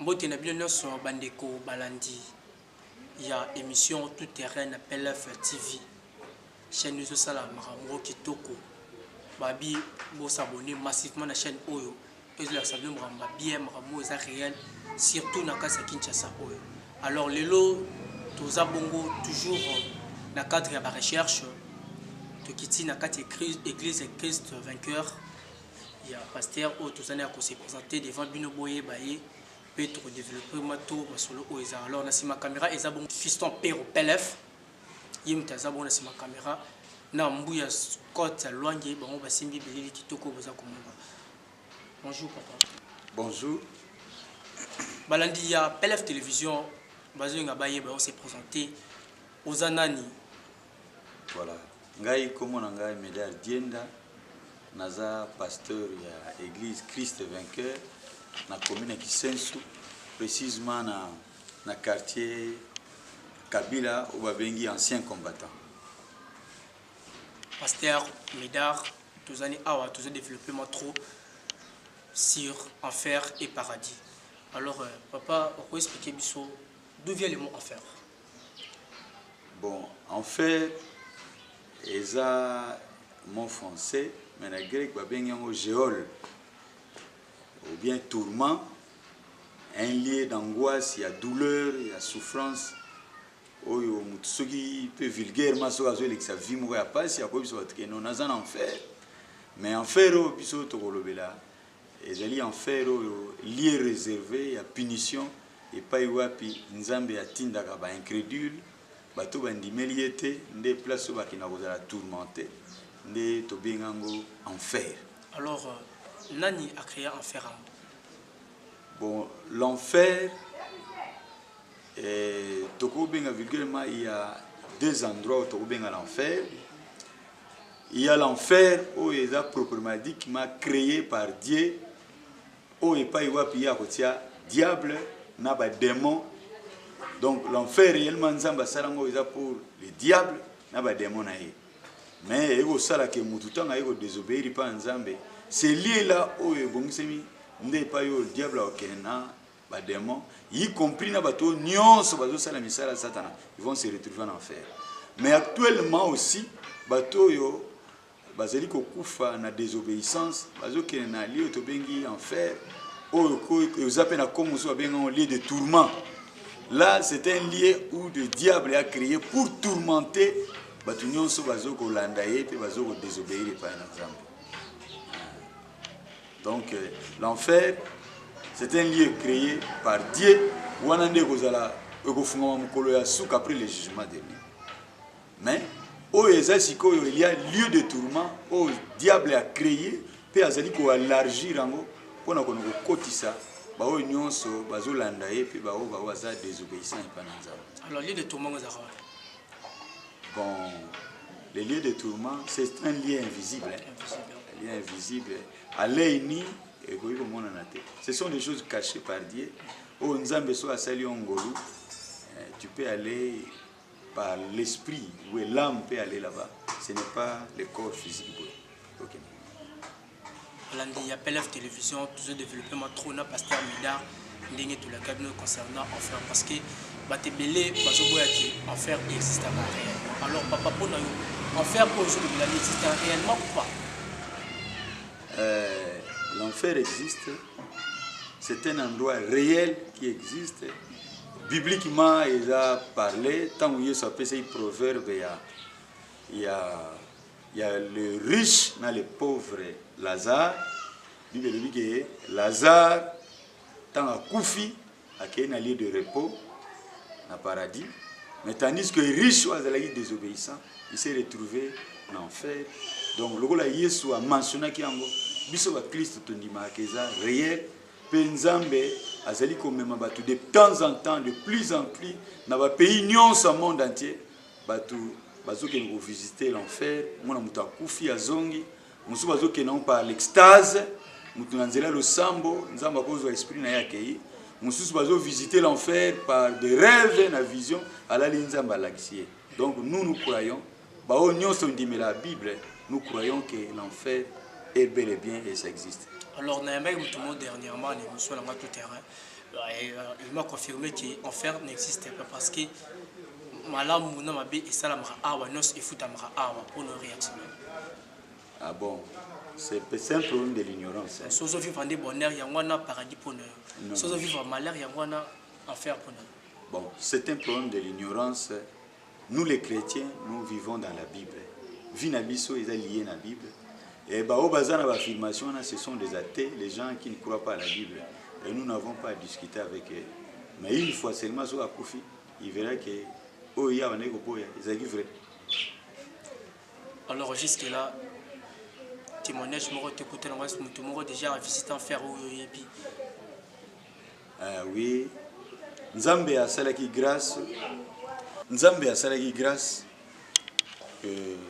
Mbote na bien nyonso bandeko balandi. Il y a émission tout terrain à PLF TV. Chaîne nous sala makambo kitoko. Babi bo s'abonner massivement à la chaîne Oyo. Et là ça veut mramba bien makambo za réel surtout na kasa Kinshasa Oyo. Alors lelo toza bongo toujours na cadre ya ba recherche to kiti na kati église Christ vainqueur. Il y a pasteur Oyo tozana ko se présenter devant bino boye baye. Pour développer mato solo oeza alors na sima caméra eza bon fiston pero PLF yimta za bon na sima caméra na mbuya Scott Lwange bango basimbi belili kitoko boza komba. Bonjour papa. Bonjour. Balandi ya PLF télévision bazo nga baye ba on s'est présenté aux anani. Voilà. Ngai komo na ngai Medal Dienda naza pasteur ya église Christ vainqueur na commune Kisensu, précisément na quartier Kabila où babengi ancien combattant. Pasteur Médard, tous années awa, tous développement trop sur enfer et paradis. Alors papa, on peut expliquer biso d'où vient le mot enfer? Bon, enfer eza mot français, mais na grec babengi yango géol. Ou bien tourment, un lieu d'angoisse, il y a douleur, il y a souffrance. Oyo mutsugi peu vulgairement so azo lekisa vie mo ya passe ya ko biso batke non azan enfer. Mais enfer o biso to kolobela ezali enfer oyo lieu réservé ya punition et pas wapi nzambe ya tindaka ba incrédule bato bandimeli ete nde place ba kina kozala tourmenté nde to bengango enfer. Alors Nani a créé enfer? Bon, l'enfer, vulgairement, il y a deux endroits où Toko Benga l'enfer. Il y a l'enfer où il est proprement dit qui m'a créé par Dieu. Où il n'y a pas diable, n'a pas démon. Donc l'enfer réellement pour le diable, n'a pas démon. Mais il y a ça qui est désobéir par Nzambe. C'est lié là où il pas le diable ba démon, y compris na bato nyonso bazo sala misala satana, ils vont se retrouver en enfer. Mais actuellement aussi bato yo bazali ko kufa na désobéissance, bazo ke na lieu to bengi enfer, o ko na comme so benga un lieu de tourment. Là, c'est un lieu où le diable a créé pour tourmenter bato nyonso bazo ko landaye pe bazo ko désobéir par exemple. Donc l'enfer, c'est un lieu créé par Dieu où on a des choses après le jugement de Dieu. Mais il y a lieu de tourment où le diable a créé puis azali ko élargir ngo pona ko kotisa ba o nyonso bazolanda ye puis ba o ba za désobéissant pa nzambe. Alors lieu de tourment bon, le lieu de tourment c'est un lieu invisible. Un lieu invisible. Ce sont des choses cachées par Dieu. Oh, tu peux aller par l'esprit, où l'âme peut aller là-bas. Ce n'est pas le corps physique. Okay. Il y a PLF télévision, toujours développement trop na pasteur Médard, ndenge tout le cabinet concernant enfer parce que batebele bazoboya ki enfer existe réellement. Alors papa pour nous enfer pour aujourd'hui il existe réellement ou pas? L'enfer existe, c'est un endroit réel qui existe. Bibliquement, il a parlé, tant que Jésus a fait proverbe, il y a le riche, dans le pauvre Lazare. Il dit que Lazare, tant à Koufi, a un lieu de repos, dans le paradis. Mais tandis que le riche, il désobéissant, il s'est retrouvé en enfer. Donc, le rôle de Jésus a mentionné qu'il y a biso ba Christ tondima keza réel penzambe azali ko mema batu de temps en temps de plus en plus na ba pays nyonso monde entier batu bazoke ko visiter l'enfer mona muta kufi azongi musu bazoke na par l'extase mutu nanzela lo sambo nzamba kozo esprit na yake musu bazo visiter l'enfer par des rêves na vision ala linzamba laxie. Donc nous croyons ba o nyonso ndimela la Bible, nous croyons que l'enfer est bel et bien et ça existe. Alors, nous avons dernièrement l'émission sur tout terrain. Il m'a confirmé qu'enfer n'existait pas parce que Malam Mouna Mabe et Salamara Awa Nos et Foutamara Awa pour nos réactions. Ah bon, c'est un problème de l'ignorance. Si vous vivez en bonheur, il y a un paradis pour nous. Si vous vivez en malheur, il y a un enfer pour nous. Bon, c'est un problème de l'ignorance. Nous les chrétiens, nous vivons dans la Bible. Vinabiso est lié à la Bible. Et au bazar d'affirmation, ce sont des athées, les gens qui ne croient pas à la Bible. Et nous n'avons pas à discuter avec eux. Mais une fois seulement sur la Koufi, il verra que oh, il y a un égo, ils sont vrais. Alors jusque-là, témoignage, je me écouté déjà en visitant faire oui. Nzambe a salaki grâce. Nzambe a salaki grâce.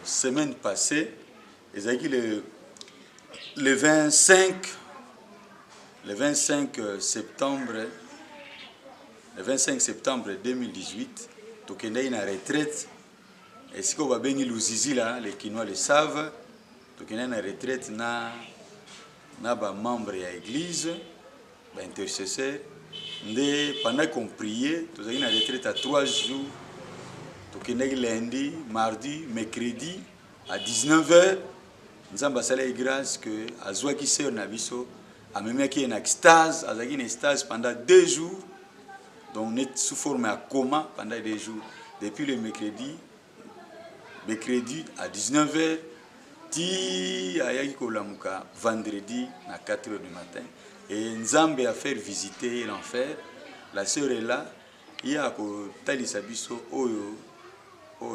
Semaine passée, le 25 septembre 2018, Tokenda une retraite. Et si on va bien l'Uzizi là, les Kinois le savent, Tokenda une retraite na ba membre de l'église, ba intercesseur. Pendant qu'on priait, nous avons une retraite à 3 jours. Tokenda lundi, mardi, mercredi à 19h. Nous avons passé grâce que Azouaki Seo Nabiso a même eu une extase, a eu une extase pendant 2 jours. Donc on est sous forme à coma pendant 2 jours. Depuis le mercredi à 19h, ti ayaki kolamuka vendredi à 4h du matin. Et Nzambe a fait visiter l'enfer. La sœur est là. Il y a Talisabiso Oyo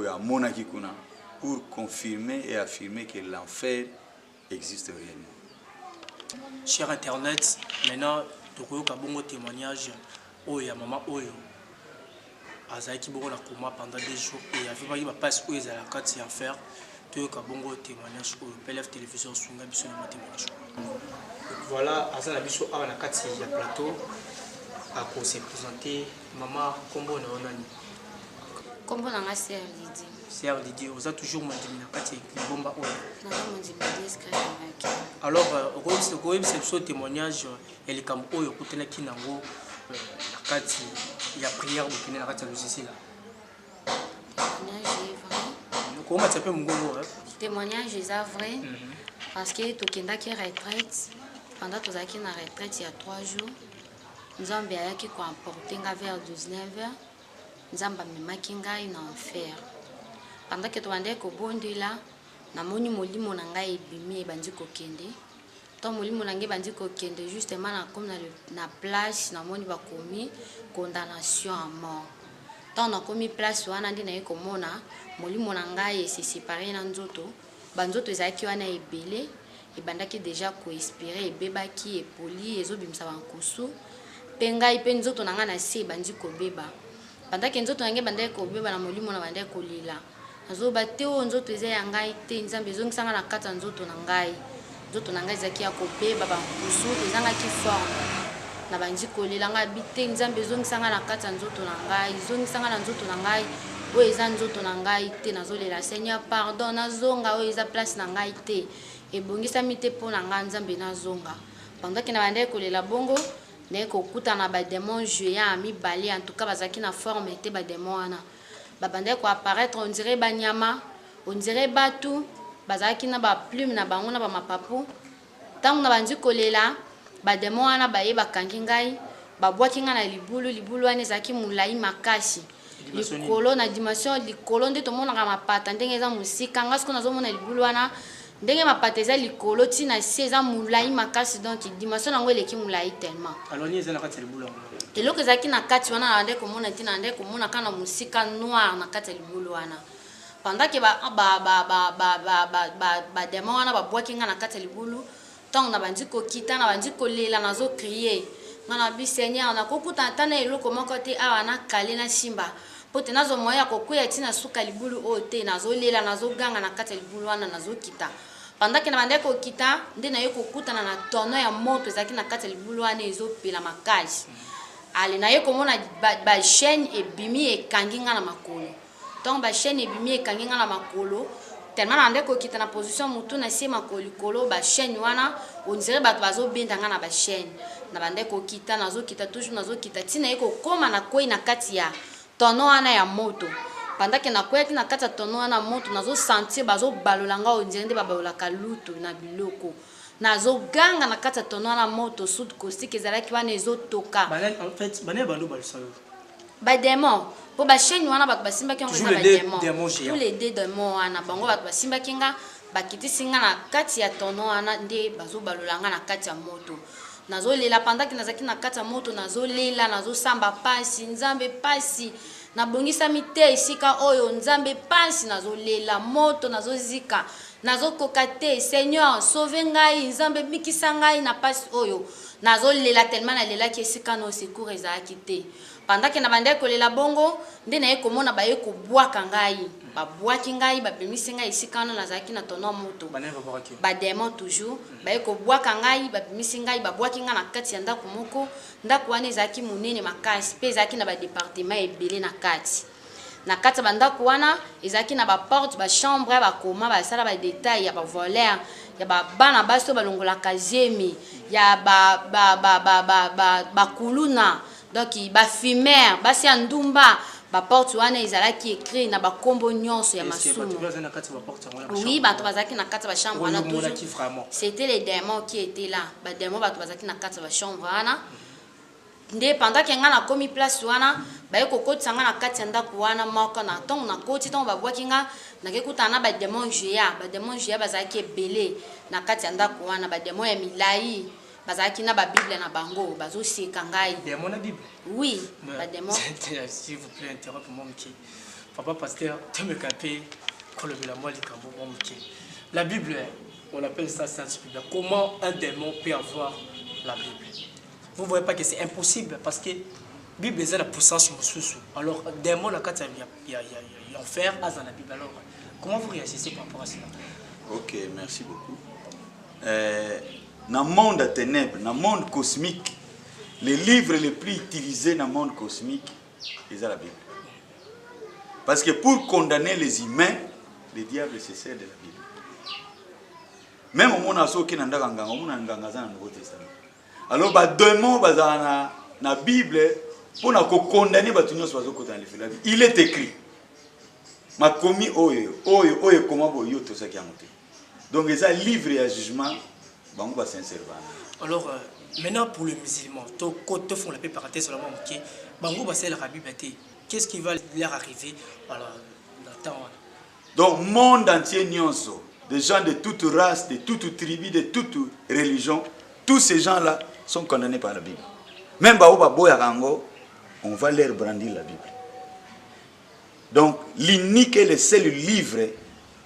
à Monakikuna pour confirmer et affirmer que l'enfer existe réellement. Cher Internet, maintenant, tu as un témoignage. Oyo, maman Oyo. Azaki Boro la coma pendant 2 jours. Et il y avait pas où ils allaient à 4 enfer. Tu as un témoignage. Oyo, PLF Télévision, Sunga, Bissonama témoignage. Voilà, Azan Abisso a na kati ya plateau à se présenter maman Kombo na onani. Kombo na nga Sœur Lydie. Sœur Lydie, vous avez toujours mandi na kati ya bomba oyo. Na mandi discret avec. Alors, c'est ce témoignage et le camp oyo kutena kinango na kati ya prière de kina na kati ya Lucici là. Témoignage est vrai. Comment tu peux m'gongo? Témoignage est vrai parce que tokenda ki retraite. Pendant que nous avons une retraite il y a 3 jours, nous avons emporté vers 19h, nous avons mis en enfer. Pendant que nous avons été là, nous avons été justement comme na place, nous avons commis condamnation à mort. Tant nous avons commis place, nous avons se séparé dans nzoto, banzoto ezaki wana ebele. Et bandaki déjà co-espérer et beba qui est poli et zo bimsa bankusu penga ipe nzoto nanga na se bandi ko beba bandaki nzoto nange bandaki ko beba na molimo na bandaki ko lila nazo bateo nzoto eza ya ngai te nzambe ezongisanga na kata nzoto na ngai zaki ya ko beba bankusu ezanga ki forme na bandi ko lila nga bite nzambe ezongisanga na kata nzoto na ngai ezongisanga na nzoto na ngai o eza nzoto na ngai te nazo lela Seigneur pardon nazonga o eza place na ngai te et bongisami te po na nga nzambe na zonga pendant que na bande ko lela bongo ne ko kuta na ba démon géant mibali en tout cas bazaki na forme te ba démon wana ba bande ko apparaître on dirait ba nyama on dirait batu bazaki na ba plume na bango na ba mapapu tant na bandi ko lela ba démon wana ba ye ba kangi ngai ba bwaki nga na libulu wana ezaki mulai makasi likolo na dimension likolo nde to mona ka mapata ndenge eza musika nga siko nazo mona libulu wana ndenge mapata eza likolo tina se eza mulai makasi donc dimension nango eleki mulai tellement alors ni eza na kati ya libulu eloko ezalaki na kati wana na nde komona tina nde komona kana musika noir na kati ya libulu wana pendant que ba démon wana babwaki nga na kati ya libulu ntango na bandi kokita na bandi kolela nazo crier nga na bi Seigneur nakokuta tana eloko moko te awa na kale na simba po te nazo moya kokuya tina suka libulu oyo te nazolela nazoganga na kati ya libulu wana nazokita pendant que na bande kokita nde na yo kokutana na tono ya moto ezalaki na kati ya libulu wana ezopela makasi ale na yo komona ba chaîne ebimi ekangi nga na makolo donc ba chaîne ebimi ekangi nga na makolo tellement na ndeko kita na position mutu na sema kolikolo ba chaîne wana on dirait bato bazo benda nga na ba chaîne na bandeko kita nazo kita toujours nazo kita tina eko koma na koi na kati ya tono wana ya moto pendant que na koi na kati ya tono wana moto nazo sentir bazo balolanga on dirait nde babalola kalutu na biloko nazo ganga na kati ya tono wana moto sud caustique ezalaki wana ezotoka en fait bane bando balsalo ba démon pour ba chaîne wana bato basimba ki ngeza ba démon tous les deux démons wana bango bato basimba ki nga bakiti singa na kati ya tono wana nde bazo balolanga na kati ya moto nazo lela pendant que nazaki na kati ya moto nazo lela nazo samba pasi nzambe pasi na bongisa mite isika oyo nzambe pasi nazo lela moto nazo zika nazo kokate Seigneur sauve ngai nzambe bikisa ngai na pasi oyo nazo lela tellement na lela ki esika no secours ezalaki te pendant que na bande kolela bongo nde na ye komona baye kobwaka ngai babwaki ngai babimisi ngai esika no nazalaki na tono moto ba démon toujours baye kobwaka ngai babimisi ngai babwaki ngai na kati ya ndako moko ndako wana ezalaki monene makasi mpe ezalaki na badepartement ebele na kati ya bandako wana ezalaki na baporte bachambre bakoma basala badetail ya bavoleur ya babana basi oyo balongolaka zemi ya bakuluna donc bafumeur basi ya ndumba baporte wana ezalaki écrit na bakombo nyonso ya masumu oui bato bazalaki na kati ya bachambre wana toujours c'était les démons qui étaient là badémon bato bazalaki na kati ya bachambre wana nde pendant que nga na komi place wana baye kokotisa nga na kati ya ndako wana moko na ntongo na koti ntongo babwaki nga nakekutana na badémon géant bazalaki ebele na kati ya ndako wana badémon ya milai bazalaki na babible na bango bazoseka ngai démon na bible oui badémon s'il vous plaît interrompre mon mki papa pasteur temekape kolobela moi likambo mon mki la bible on appelle ça sainte bible comment un démon peut avoir la bible. Vous ne voyez pas que c'est impossible parce que la Bible est la puissance sur alors, démon, il y a l'enfer dans la Bible. Alors, comment vous réagissez par rapport à cela? Ok, merci beaucoup. Dans le monde à ténèbres, dans le monde cosmique, les livres les plus utilisés dans le monde cosmique, c'est la Bible. Parce que pour condamner les humains, le diable se sert de la Bible. Même au monde à ceux qui n'ont pas de Nouveau Testament. Alors, les démons dans la Bible, pour condamner les démons, il est écrit. Ma commis oyo comment boyo tout ça qui a monté. Donc les livres et jugement, bango va s'inserver. Alors maintenant pour le musulman, to font la paix parenthèse seulement OK. Bango va c'est la Bible. Qu'est-ce qui va leur arriver voilà dans le temps? Donc monde entier nyonso, des gens de toute race, de toute tribu, de toute religion, tous ces gens-là sont condamnés par la Bible. Même Baoba Boyarango, on va leur brandir la Bible. Donc, l'unique et le seul livre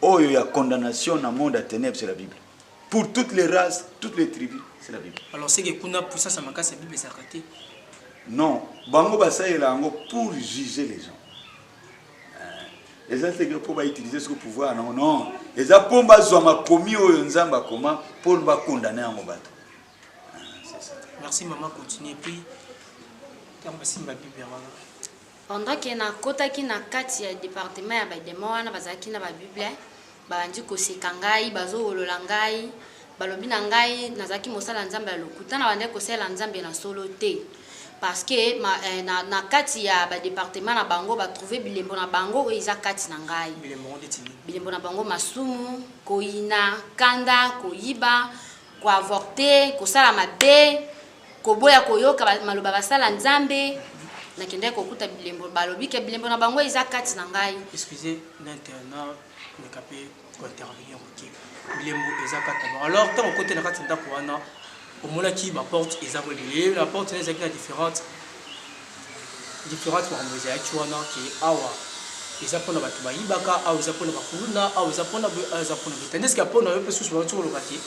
où il y a condamnation dans le monde à ténèbres, c'est la Bible. Pour toutes les races, toutes les tribus, c'est la Bible. Alors, c'est que kuna puissance à manquer cette Bible, c'est raté. Non, Bango Basaïlango pour juger les gens. Les gens c'est pour utiliser ce pouvoir, non, non. Les gens pour commis au Nzamba comment pour condamner un bateau. Merci maman, continue. Et puis, merci ma Bible. Pendant que na kotaki na kati ya département ya badémon wana bazalaki na babible bandi koseka ngai bazolola ngai balobi na ngai nazalaki mosala nzambe ya lokuta na bande kosala nzambe na solo te parce que na kati ya badépartement na bango batrouve bilembo na bango oyo eza kati na ngai bilembo na bango masumu koyina kanda koyiba koavorte kosala mabe koboya koyoka maloba basala nzambe nakende kokuta bilembo balobi ke bilembo na bango eza kati na ngai. Excusez l'internet ne capé intervenir OK. Bilembo eza kati na. Alors tant côté na kati ndako wana au mona ki ba porte eza reliée la porte est exactement différente pour moza ya tuana ki awa eza pona batu ba yibaka awa eza pona bakuluna awa eza pona tandis que pona yo pesu sur le lokati.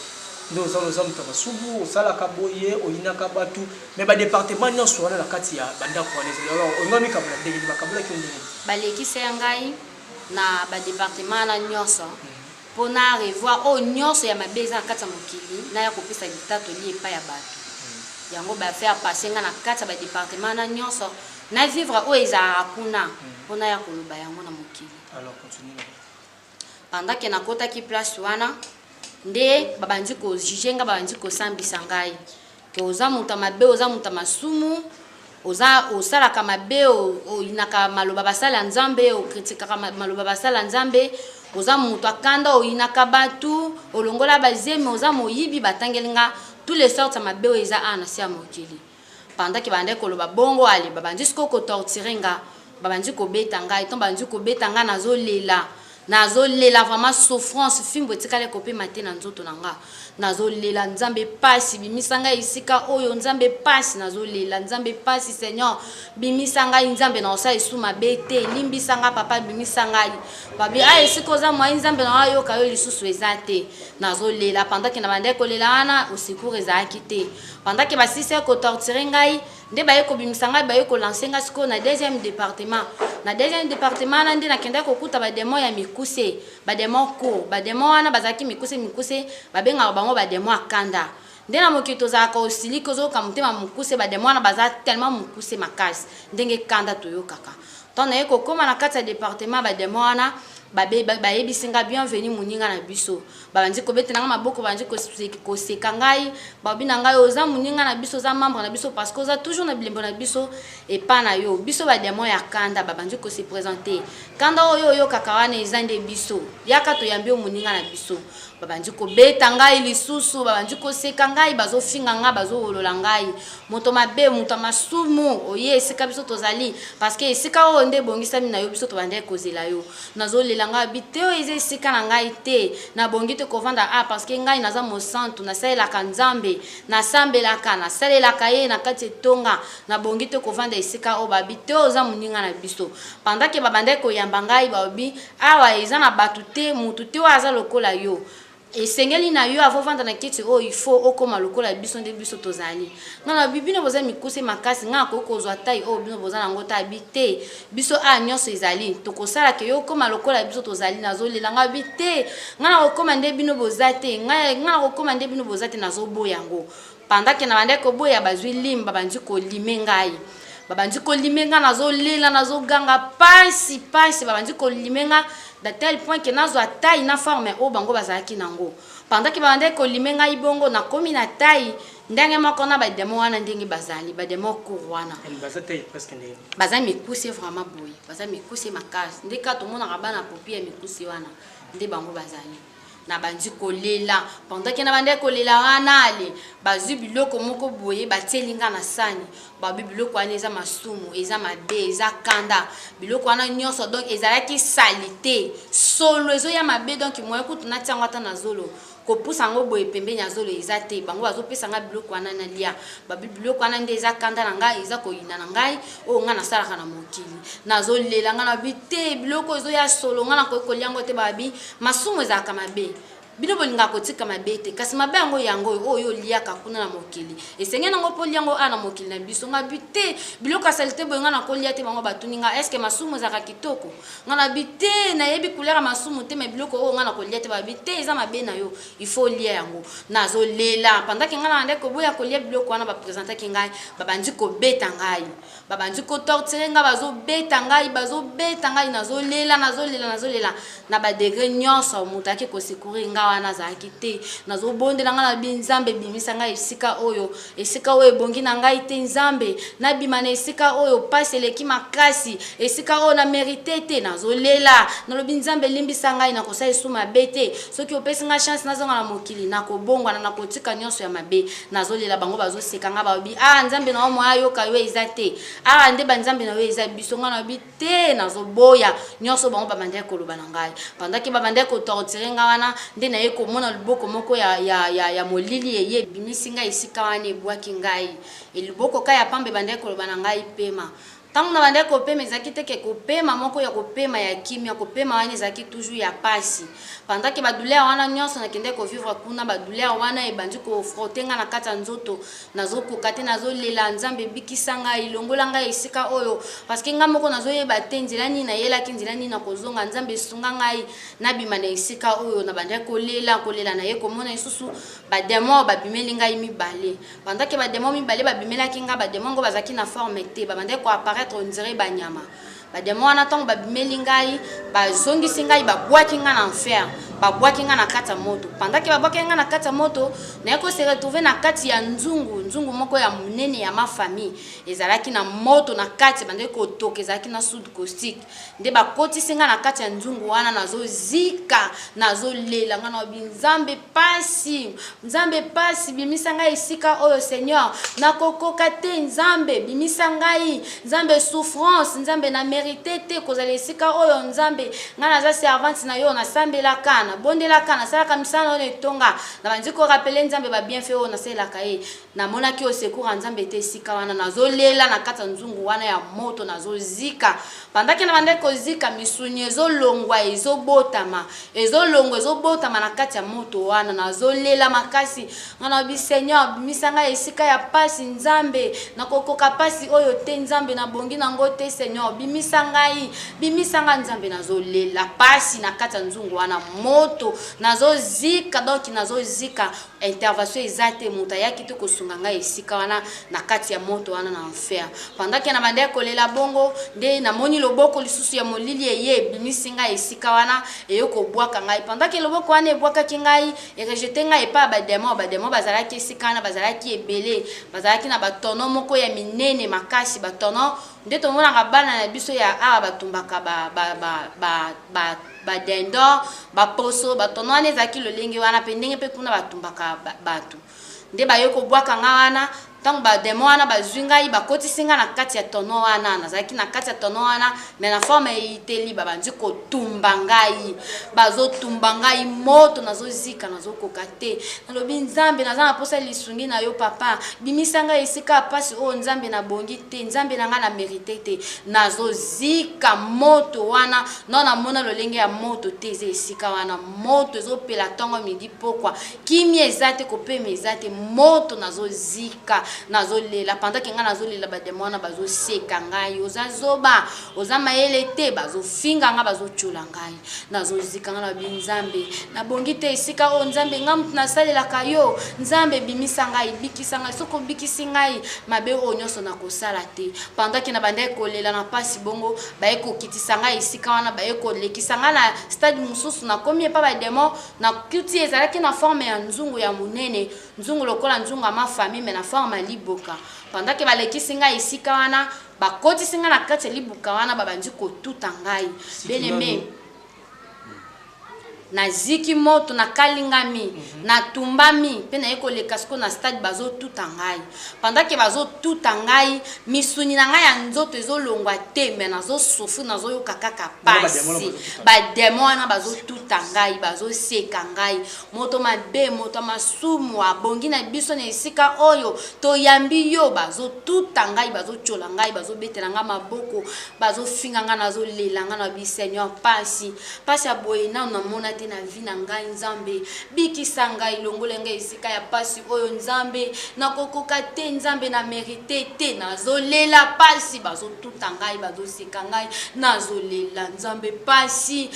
Nous sommes Tabasubu, Salakaboye, Oinakabatu, mais le département nous sommes la Katia, Banda Kwanese. Alors, on a mis comme la dégâts Makabla qui ont Baleki Sengai, na département na Nyonso, pour na revoir au Nyonso ya mabeza Katamokili, na ya kopisa dictato lié pas ya batu. Yango ba faire passer na Kata ba département na Nyonso, na vivre au Eza Akuna, pour na ya koloba yango na Mokili. Alors, continue. pendant que nakotaki place wana nde babandi ko juger nga babandi ko sambisa ngai ke oza muta mabe oza muta masumu oza osalaka mabe inaka maloba basala nzambe o kritikaka maloba basala nzambe oza mutu akanda inaka batu olongola bazeme oza moyibi batangelinga tous les sortes ya mabe eza ana sia mokili pendant que bande koloba bongo ali babandi siko ko torturer nga babandi ko beta ngai to babandi ko beta nga nazolela vraiment souffrance fimbo etikale kope matin na nzoto nanga nazolela nzambe pasi bimisanga isika oyo nzambe pasi nazolela nzambe pasi Seigneur bimisanga nzambe na osa esuma bete limbisanga papa bimisanga babi esika oza mwa nzambe na yo kayo lisusu ezate nazolela pendant que na bande kolela ana au secours ezaki te pendant que basisi ko torturer ngai nde baye ko bimisanga baye ko lancer nga siko na deuxième département na nde nakenda kokuta ba démon ya mikuse ba démon ko ba démon wana bazaki mikuse babenga bango ba démon akanda nde na mokito za ka osili kozo ka mutema mukuse ba démon wana baza tellement mukuse makasi ndenge kanda toyo kaka tona eko koma na kati ya département ba démon wana bayebisinga bienvenue muninga na biso babandi kobetenanga maboko bandi koseka ngai babina ngai oza muninga na biso za membre na biso parce que oza toujours na bilembo na biso epa na yo biso ba démon ya kanda babandi ko se présenter kanda oyo kaka wana ezande biso yaka to yambi muninga na biso babandi kobeta ngai lisusu babandi koseka ngai bazofinga ngai bazolola ngai moto mabe moto masumu oye esika biso tozali parce que esika o nde bongisa mina yo biso to bande kozela yo nazolela ngai biteo eze esika na ngai te na bongi te kovanda parce que ngai naza mosantu nasalelaka nzambe nasambelaka nasalelaka ye na kati etonga na bongi te kovanda esika o babiteo oza muninga na biso pendant que babande koyamba ngai babi awa eza na batu te mutu te aza lokola yo esengeli na yo avovanda na kiti il faut okoma lokola biso nde biso tozali ngana bibino boza mikuse makasi nga kokozwa tai bino boza nango ta bite biso nyonso ezali tokosala ke yo okoma lokola biso tozali nazolela nga bite ngana okoma nde bino boza te ngana okoma nde bino boza te nazoboya yango pendant que na bande ko boya bazwi limba bandi ko limengai babandi ko limenga nazolela nazoganga pasi babandi ko limenga de tel point que nazo taille na forme o bango bazaki nango pendant que babandi ko limenga ibongo na komi na taille ndenge moko na ba demo wana ndenge bazali ba demo kurwana bazate presque ndenge bazami mikuse vraiment boy bazami mikuse makasi ndeka to mona rabana popi ya mikuse wana nde bango bazali na bandi kolela pendant que na bande kolela wana ale bazwi biloko moko boye batielinga na sani babi biloko wana eza masumu eza mabe eza kanda biloko wana nyonso donc ezalaki salite solo ezo ya mabe donc moye kutu na tiango ata na zolo kopusa ngo boye pembeni ya zolo eza te bango bazopesa nga biloko wana na lia babi biloko wana nde eza kanda na ngai eza koyina na ngai o nga nasalaka na mokili nazolela nga na bite biloko ezo ya solo nga na kokolia te babi masumu ezalaka mabe bino bolinga kotika mabete kasi mabe yango oyo liaka kuna na mokili esenge nango po liango ana mokili na biso nga bite biloko salite boye nga na kolia te bango batuninga est-ce que masumu ezaka kitoko nga na bite na yebi kulera masumu te me biloko o nga na kolia te ba bite eza mabe na yo il faut lia yango nazolela pendant que nga na ndeko boya kolia biloko wana ba présenter ki ngai babandi ko beta ngai babandi ko torturer nga bazobeta ngai nazolela na ba degré nyonso mutaki ko secourir nga wana zaki te nazobondela nga na binzambe bimisa ngai esika oyo ebongi na ngai te nzambe na bima na esika oyo pasi eleki makasi esika oyo na mérité te nazolela nalobi nzambe limbisa ngai na kosa esuma bete soki opesi nga chance nazonga na mokili na kobongwana na kotika nyonso ya mabe nazolela bango bazoseka nga babi nzambe na omo ayoka yo eza te nde banzambe na yo eza biso nga na bi te nazoboya nyonso bango babandaki koloba na ngai pendant que babandaki kotorturer nga wana nde na ye komona luboko moko ya molili eye bimisi ngai esika wana ebwaki ngai eluboko ka ya pambe bandaki koloba na ngai pema tango na bande kopema ezaki te ke kopema moko ya kopema ya kimia kopema wana ezaki toujours ya pasi pendant que ba douleur wana nyonso nakende ko vivre kuna ba douleur wana ebandi ko frotenga na kata nzoto nazokoka te nazolela nzambe bikisanga ilongola ngai esika oyo parce que nga moko nazoyeba te nzela nini na yelaki nzela nini na kozonga nzambe sunga ngai nabima na esika oyo na bande kolela na ye komona isusu ba démon babimeli ngai mibale pendant que ba démon mibale babimelaki nga ba démon ngo bazaki na forme te ba bande ko apparaître on dirait banyama bademo wana ntango babimeli ngai bazongisi ngai babwaki ngai na enfer babwaki ngai na kati ya moto pendant ke babwaki ngai na kati ya moto naye kose retrouve na kati ya nzungu moko ya monene ya mafamille ezalaki na moto na kati bandeki kotoka ezalaki na soude caustique nde bakotisi ngai na kati ya nzungu wana nazozika nazolela ngai na binzambe pasi bimisa ngai esika oyo Seigneur nakokoka te nzambe bimisa ngai nzambe souffrance nzambe na mérité te kozala esika oyo nzambe ngai naza servante na yo nasambelaka nabondelaka nasalaka misala oyo etonga na bandi korapele nzambe babienfait oyo nasalelaka ye namonaki oyo secours ya nzambe te esika wana nazolela na kati ya nzungu wana ya moto nazozika pendant na bandi kozika misuni ezolongwa ezobotama na kati ya moto wana nazolela makasi ngana bi Seigneur bimisa ngai esika ya pasi nzambe nakokoka pasi oyo te nzambe na bongi nango te Seigneur bimisa ngai nzambe nazolela pasi na kati ya nzungu wana moto nazozika donc nazozika intervention ezate moto ayaki te kosunga ngai esika wana na kati ya moto wana na enfer pendant que na bande kolela bongo nde namoni loboko lisusu ya molili eye bimisi ngai esika wana eyoko bwaka ngai pendant que loboko wana ebwakaki ngai erejete ngai epa bademo bazalaki esika wana bazalaki ebele bazalaki na batono moko ya minene makasi batono nde tomonaka bana na biso ya awa batumbaka badendo baposo batono wana ezalaki lolenge wana mpe ndenge mpe kuna batumbaka bato nde bayoko bwaka nga wana ntango bademo wana bazwi ngai bakotisi nga na kati ya tono wana nazalaki na kati ya tono wana me na forme eyiteli babandi kotumba ngai bazotumba ngai moto nazozika nazokoka te nalobi nzambe naza na posa lisungi na yo papa bimisa ngai esika pasi oyo nzambe na bongi te nzambe na ngai na mérité te nazozika moto wana no namona lolenge ya moto te eza esika wana moto ezopela ntongo midi pokwa kimia eza te kopema eza te moto nazozika nazolela pendant que nga nazolela bademo wana bazoseka ngai oza zoba oza mayele te bazofinga nga bazochola ngai nazozika nga na binzambe nabongi te esika oyo nzambe nga mutu nasalelaka yo nzambe bimisa ngai bikisa ngai soko bikisi ngai mabe oyo nyonso nakosala te pendant que na bande kolela na pasi bongo baye kokitisa ngai esika wana baye kolekisa ngai na stade mususu nakomi epa bademo na kuti ezalaki na forme ya nzungu ya monene nzungu lokola nzungu ya mafamille me na forme liboka pendant que balekisi ngai esika wana bakotisi ngai na kati ya liboka wana babandi kotuta ngai bien-aimé naziki moto nakalingami natumbami mpe naye koleka siko na stade bazotuta ngai pendant que bazotuta ngai misuni na ngai ya nzoto ezolongwa te me nazosufri nazoyoka kaka pasi bademo wana bazotuta ngai bazoseka ngai moto mabe moto masumu abongi na biso na esika oyo toyambi yo bazotuta ngai bazochola ngai bazobetela ngai maboko bazofinga ngai nazolela ngai na bi Seigneur pasi ya boye na namona na vie na ngai nzambe bikisa ngai longola ngai esika ya pasi oyo nzambe nakokoka te nzambe na mérité te nazolela pasi bazotuta ngai bazoseka ngai nazolela nzambe pasi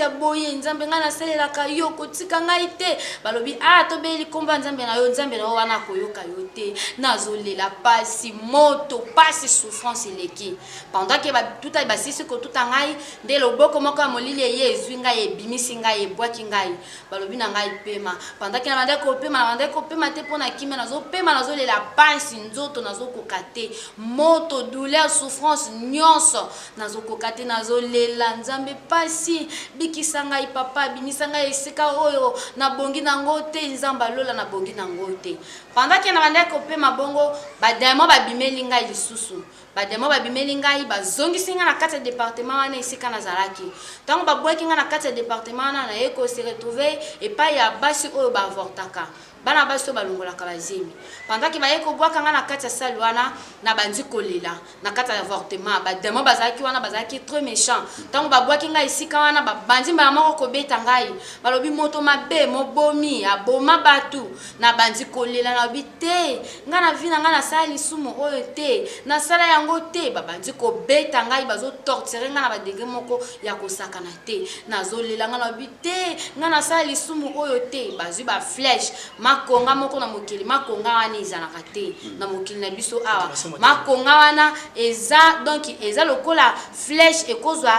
ya boye nzambe ngai nasalelaka yo kotika ngai te balobi tobeli komba nzambe na yo nzambe na yo wana koyoka yo te nazolela pasi moto pasi souffrance eleki pendant que tuta basisi kotuta ngai nde loboko moko ya molili eye ezwi ngai ebimisi ngai ebwaki ngai balobi na ngai pema pendant que na bande kopema te mpona kimia nazopema nazolela pasi nzoto nazokoka te moto douleur souffrance nyonso nazokoka te nazolela nzambe pasi bikisa ngai papa bimisa ngai esika oyo nabongi nango te nzambe alola nabongi nango te pendant que na bande kopema bongo bademo babimeli ngai lisusu bademo babimeli ngai bazongisi ngai na kati ya département wana esika nazalaki ntango babwaki ngai na kati ya département wana naye kose retrouver epai ya basi oyo baavortaka bana basi oyo balongolaka bazemi pendant que baye kobwaka ngai na kati ya sale wana na bandi kolela na kati ya avortement bademo bazalaki wana bazalaki très méchant ntango babwaki ngai esika wana babandi mbala moko kobeta ngai balobi moto mabe mobomi aboma bato na bandi kolela nalobi te ngai na vi na ngai nasala lisumu oyo te nasala yango te babandi kobeta ngai bazotorture ngai na badegre moko ya kosakana te nazolela ngai nalobi te ngai nasala lisumu oyo te bazwi baflèche makonga moko na mokili makonga wana ezalaka te na mokili na biso awa makonga wana eza donc eza lokola flèche ekozwa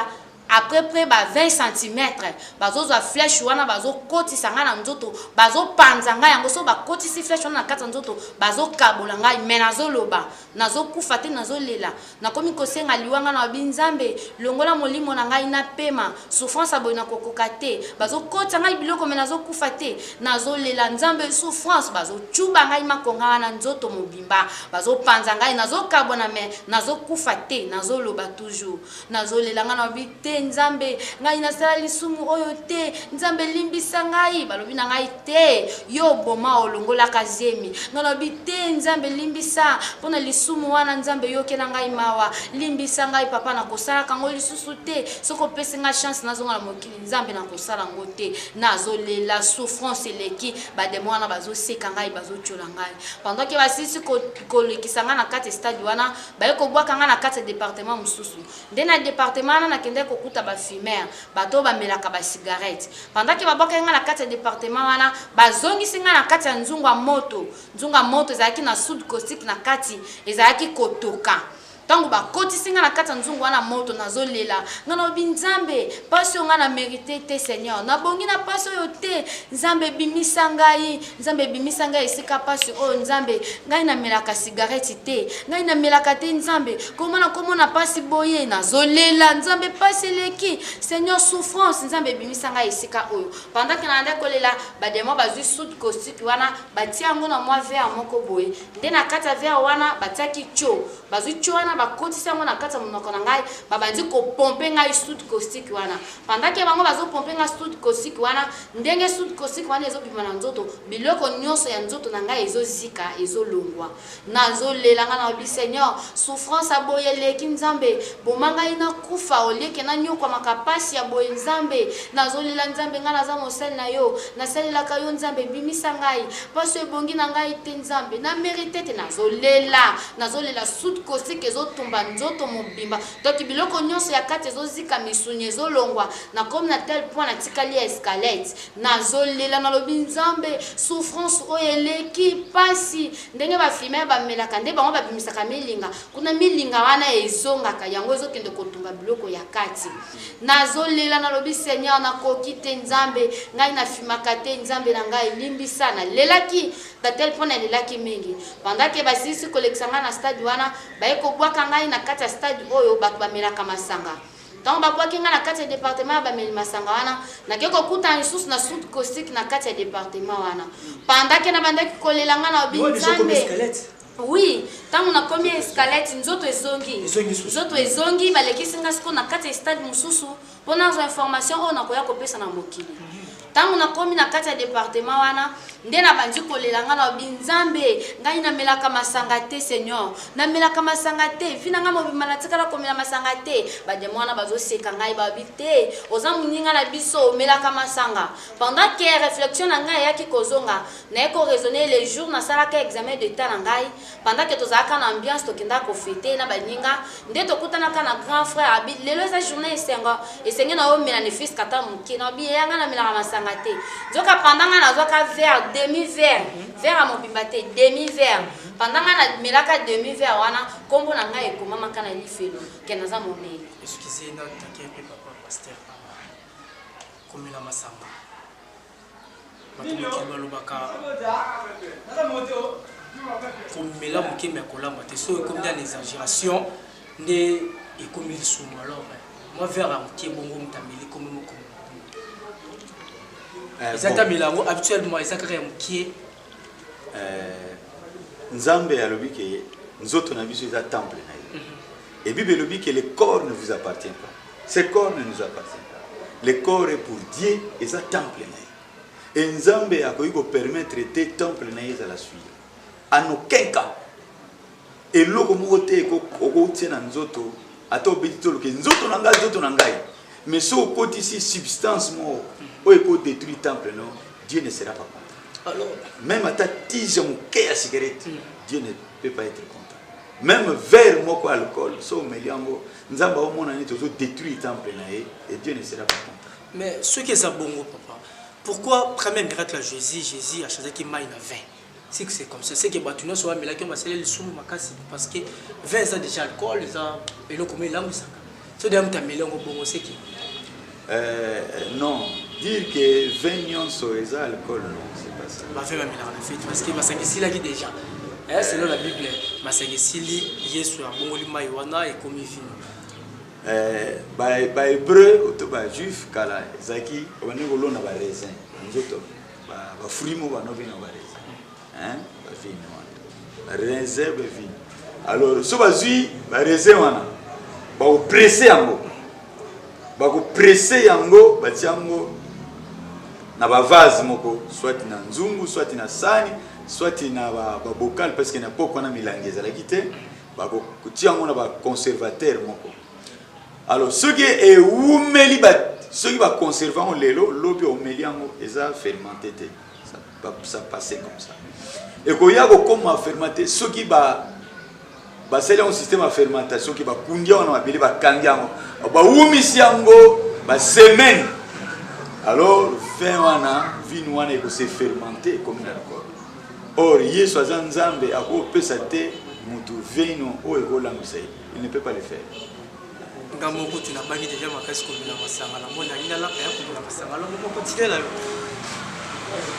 après près 20 cm bazozwa flèche wana bazokotisa ngai na nzoto bazopanza ngai yango so bakotisi flèche wana na kati ya nzoto bazokabola ngai me nazoloba nazokufa te nazolela nakomi kosenga liwanga na binzambe longola molimo na ngai na pema souffrance aboyi na kokoka te bazokotisa ngai biloko me nazokufa te nazolela nzambe souffrance bazocuba ngai makonga wana nzoto mobimba bazopanza ngai nazokabona me nazokufa te nazoloba toujours nazolela ngai na bite nzambe ngai nasala lisumu oyo te nzambe limbisa ngai balobi na ngai te yo boma olongola kazemi ngalobi te nzambe limbisa pona lisumu wana nzambe yoke na ngai mawa limbisa ngai papa na kosala kango lisusu te soko pesi nga chance nazonga na mokili nzambe na kosala ngo te nazolela souffrance eleki bademo wana bazoseka ngai bazochola ngai pendant que basisi kolekisa nga na kati stade wana baye kobwaka nga na kati département mosusu nde na département wana nakende kuta ba fumer bato bamelaka ba cigarette pendant que babaka nga na kati ya département wana bazongisi nga na kati ya nzunga moto ezalaki na sud caustique na kati ezalaki kotoka tango bakotisi nga na kati ya nzungu wana moto nazolela nga na binzambe pasi nga na mérité te Seigneur nabongi na pasi oyo te nzambe bimisa ngai esika pasi oyo nzambe ngai na melaka cigarette te ngai na melaka te nzambe komona pasi boye nazolela nzambe pasi leki Seigneur souffrance nzambe bimisa ngai esika oyo pendant que nande kolela bademo bazwi sud caustique wana batia ngo na mwa verre moko boye nde na kati ya verre wana batiaki cho bazwi cho wana bakotisa ngo na kati ya monoko na ngai babandi kopompe ngai sud caustique wana pendant que bango bazopompe ngai sud caustique wana ndenge sud caustique wana ezobima na nzoto biloko nyonso ya nzoto na ngai ezozika ezolongwa nazolela nga na bi Seigneur souffrance aboye leki nzambe boma ngai na kufa oleke na nyokwa makapasi ya boye nzambe nazolela nzambe nga naza mosali na yo nasalelaka yo nzambe bimisa ngai paso ebongi na ngai te nzambe na mérité te nazolela sud caustique ezotumba nzoto mobimba donc biloko nyonso ya kati ezozika misuni ezolongwa na comme na tel point natikali ya escalette nazolela nalobi nzambe souffrance oyo eleki pasi ndenge bafime bamelaka nde bango babimisaka milinga kuna milinga wana ezongaka yango ezokende kotumba biloko ya kati nazolela nalobi Seigneur nakoki te nzambe ngai nafimaka te nzambe na ngai limbisa nalelaki ta tel point nalelaki mingi pendant que basisi kolekisa ngai na stade wana baye kobwaka ngai na kati ya stade oyo bato bamelaka masanga donc babwaki ngai na kati ya département bameli masanga wana nake kokuta lisusu na sud caustique na kati ya département wana pendant que nabandaki kolela ngai na binzambe oui tango nakomi escalette nzoto ezongi balekisi ngai siko na kati ya stade mosusu mpona azwa information oyo nakoya kopesa na mokili tango nakomi na kati ya département wana nde nabandi kolela ngai na binzambe ngai namelaka masanga te Seigneur namelaka masanga te vina ngai mobimba natikala komela masanga te bademo wana bazoseka ngai babi te oza moninga na biso omelaka masanga pendant que réflexion na ngai eyaki kozonga naye koraisonner les jours nasalaka examen d'état na ngai pendant que tozalaka na ambiance tokendaka kofete na baninga nde tokutanaka na grand frère abi lelo eza journée esenge na omela ne fils kata moke na obi eyanga namelaka masanga te nzoka pendant nga nazwaka verre demi-verre verre à mobimba te demi-verre pendant nga namelaka demi-verre wana kombo na ngai ekomamaka na lifelo ke naza momeli excusez na take pe papa pasteur komela masanga bato moki balobaka komela moke me kolamba te so ekomi dans l'exagération nde ekomi lisumu alors moi verre à moke bongo mutameli komi moko ezatami lango habituellement ezakaka ya mokie nzambe alobi ke nzoto na biso eza temple na ye et Bible elobi que le corps ne vous appartient pas ce corps ne nous appartient pas le corps est pour Dieu eza temple na ye et nzambe akoki kopermettre te temple na ye ezala suivre en aucun cas eloko moko te okoutie na nzoto ata obeti toloke nzoto na ngai mais si okotisi substance moko oyo ekodétruire temple non Dieu ne sera pas content. Alors même à ta tige moke à cigarette Dieu ne peut pas être content. Même verre moko alcool so meliango nzamba omona ni tozo détruire temple na ye et Dieu ne sera pas content. Mais ce qui est ça bongo papa pourquoi premier miracle à Jésus a choisi qu'il maille 20? C'est que c'est comme ça. C'est que Batuno soit mais là qui on va sceller le soum parce que 20 ça déjà alcool, ça et le comme là ça. C'est d'ailleurs tu mêlé au bon c'est qui. Non, dire que 20 millions sur les alcool non, c'est pas ça. Va faire la fête parce que Masanga Sila qui déjà. Selon la Bible, Masanga Sili Yesu a bon lima Yohana et comme vino. Ba hébreu to ba juif kala zaki on est golo na ba raisin. Nzoto ba fruit mo ba no vino ba raisin. Hein? Ba vino wana. Raisin ba vino. Alors so ba zui ba raisin wana. Ba ko presser yango. Ba ko presser yango ba tiango na ba vase moko soit na nzungu soit na sani soit na ba bocal parce que na poko na milangeza la kité ba ko tiango na ba conservateur moko. Alors ce qui est oumeli ba ce qui va conserver en lelo lobi oumeli yango eza fermenté ça passer comme ça. Et quand y a comment fermenter ce qui va c'est un système de fermentation qui va kundia on va beli ba kangiango ba umisi yango ba semaine. Alors vin wana vin wana eko se fermenter comme l'alcool. Or Yesu azanzambe ako pesa te mutu vino o eko lambisa il ne peut pas le faire. Ngamoko tu n'as pas déjà ma casse comme la masanga la mona ina la ya comme la masanga la moko continuer là.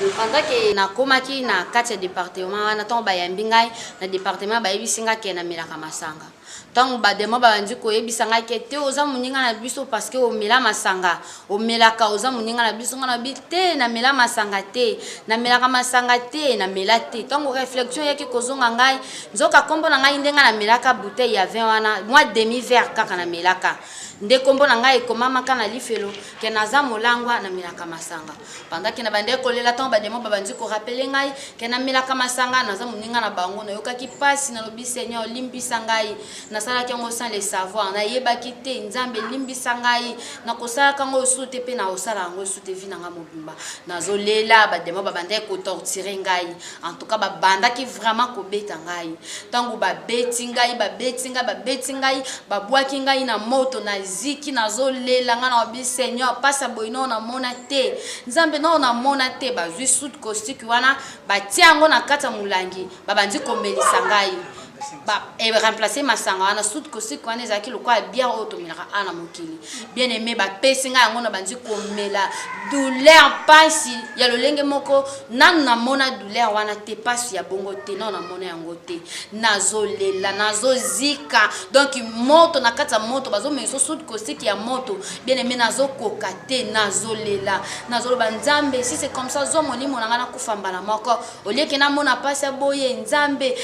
Pendant que na komaki na 4 départements wana ton bayambi ngai na département bayebisinga ke na melaka masanga. Tant ba demo ba banzi ko yebisanga ke te oza muninga na biso parce que o mela masanga o melaka oza muninga na biso ngana bite na mela masanga te na melaka masanga te na melate tant réflexion yaki kozonga ngai nzoka kombo na ngai ndenga na melaka bouteille ya 20 wana moi demi verre kaka na melaka nde kombo na ngai ekomama kana lifelo ke naza molangwa na melaka masanga pendant que na bande kolela tant ba demo ba banzi ko rappeler ngai ke na melaka masanga naza muninga na bango na yokaki pasi na lobi Seigneur limbisa ngai na sala kango sans le savoir na yeba kite nzambe limbisa ngai na kosala kango sute pe na osala ngo sute vina nga mobimba nazolela ba demo ba bande ko torturer ngai en tout cas ba banda ki vraiment ko beta ngai tango ba beti ngai ba bwaki ngai na moto na ziki nazolela nga na obi Seigneur pasa boino na mona te nzambe no na mona te ba zui sud caustique wana ba tiango na kata mulangi ba bandi ko melisa ngai ba et remplacer masanga wana sud caustique wana ezaki lokwa bien otomilaka ana mokili bien aimé ba pesinga yango na bandi ko mela douleur pasi ya lolenge moko nanu na mona douleur wana te pasi ya bongo te non na mona yango te nazolela nazozika donc moto na kata moto bazo meso sud caustique ya moto bien aimé nazokoka te nazolela nazoloba nzambe si c'est comme ça zo molimo na ngana kufambala moko olieke na mona pasi ya boye nzambe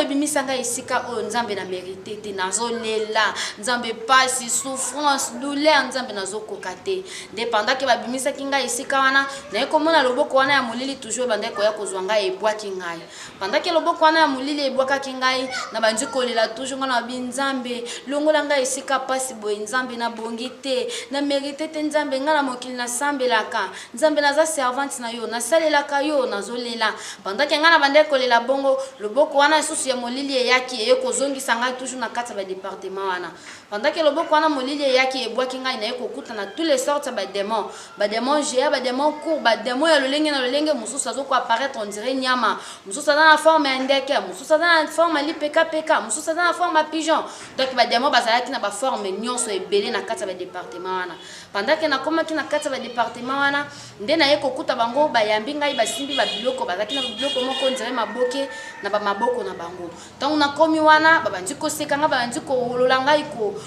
bimisanga isika o nzambe na mérité te nazolela nzambe pasi souffrance douleur nzambe nazokoka te dépendant que babimisa kinga isika wana na ekomona loboko wana ya molili toujours bande ko ya kozwanga ebwaki ngai pendant que loboko wana ya molili ebwaka kingai na banzi kolela toujours ngana binzambe longola ngai isika pasi boye nzambe na bongi te na mérité te nzambe ngana mokili na sambelaka nzambe naza servante na yo na salelaka yo nazolela pendant que ngana bande kolela bongo loboko wana susu ya molili yaki ekozongisa ngai toujours na kati ba département wana pendant que loboko wana molili yaki ebwaki ngai na ekokuta na tous les sortes ba démons géants ba démons court ba démons ya lolenge na lolenge mususu azoko apparaître on dirait nyama mususu dans la forme ya ndeke mususu dans la forme ya lipeka mususu dans la forme ya pigeon donc ba démons bazalaki na ba forme nyonso ebele na kati ba département wana pendant que na komaki na kati ba département wana nde na ekokuta bango bayambi ngai basimbi ba biloko bazalaki na biloko moko on dirait maboke na ba maboko na bango donc na komi wana babandi ko sekanga babandi ko holola ngai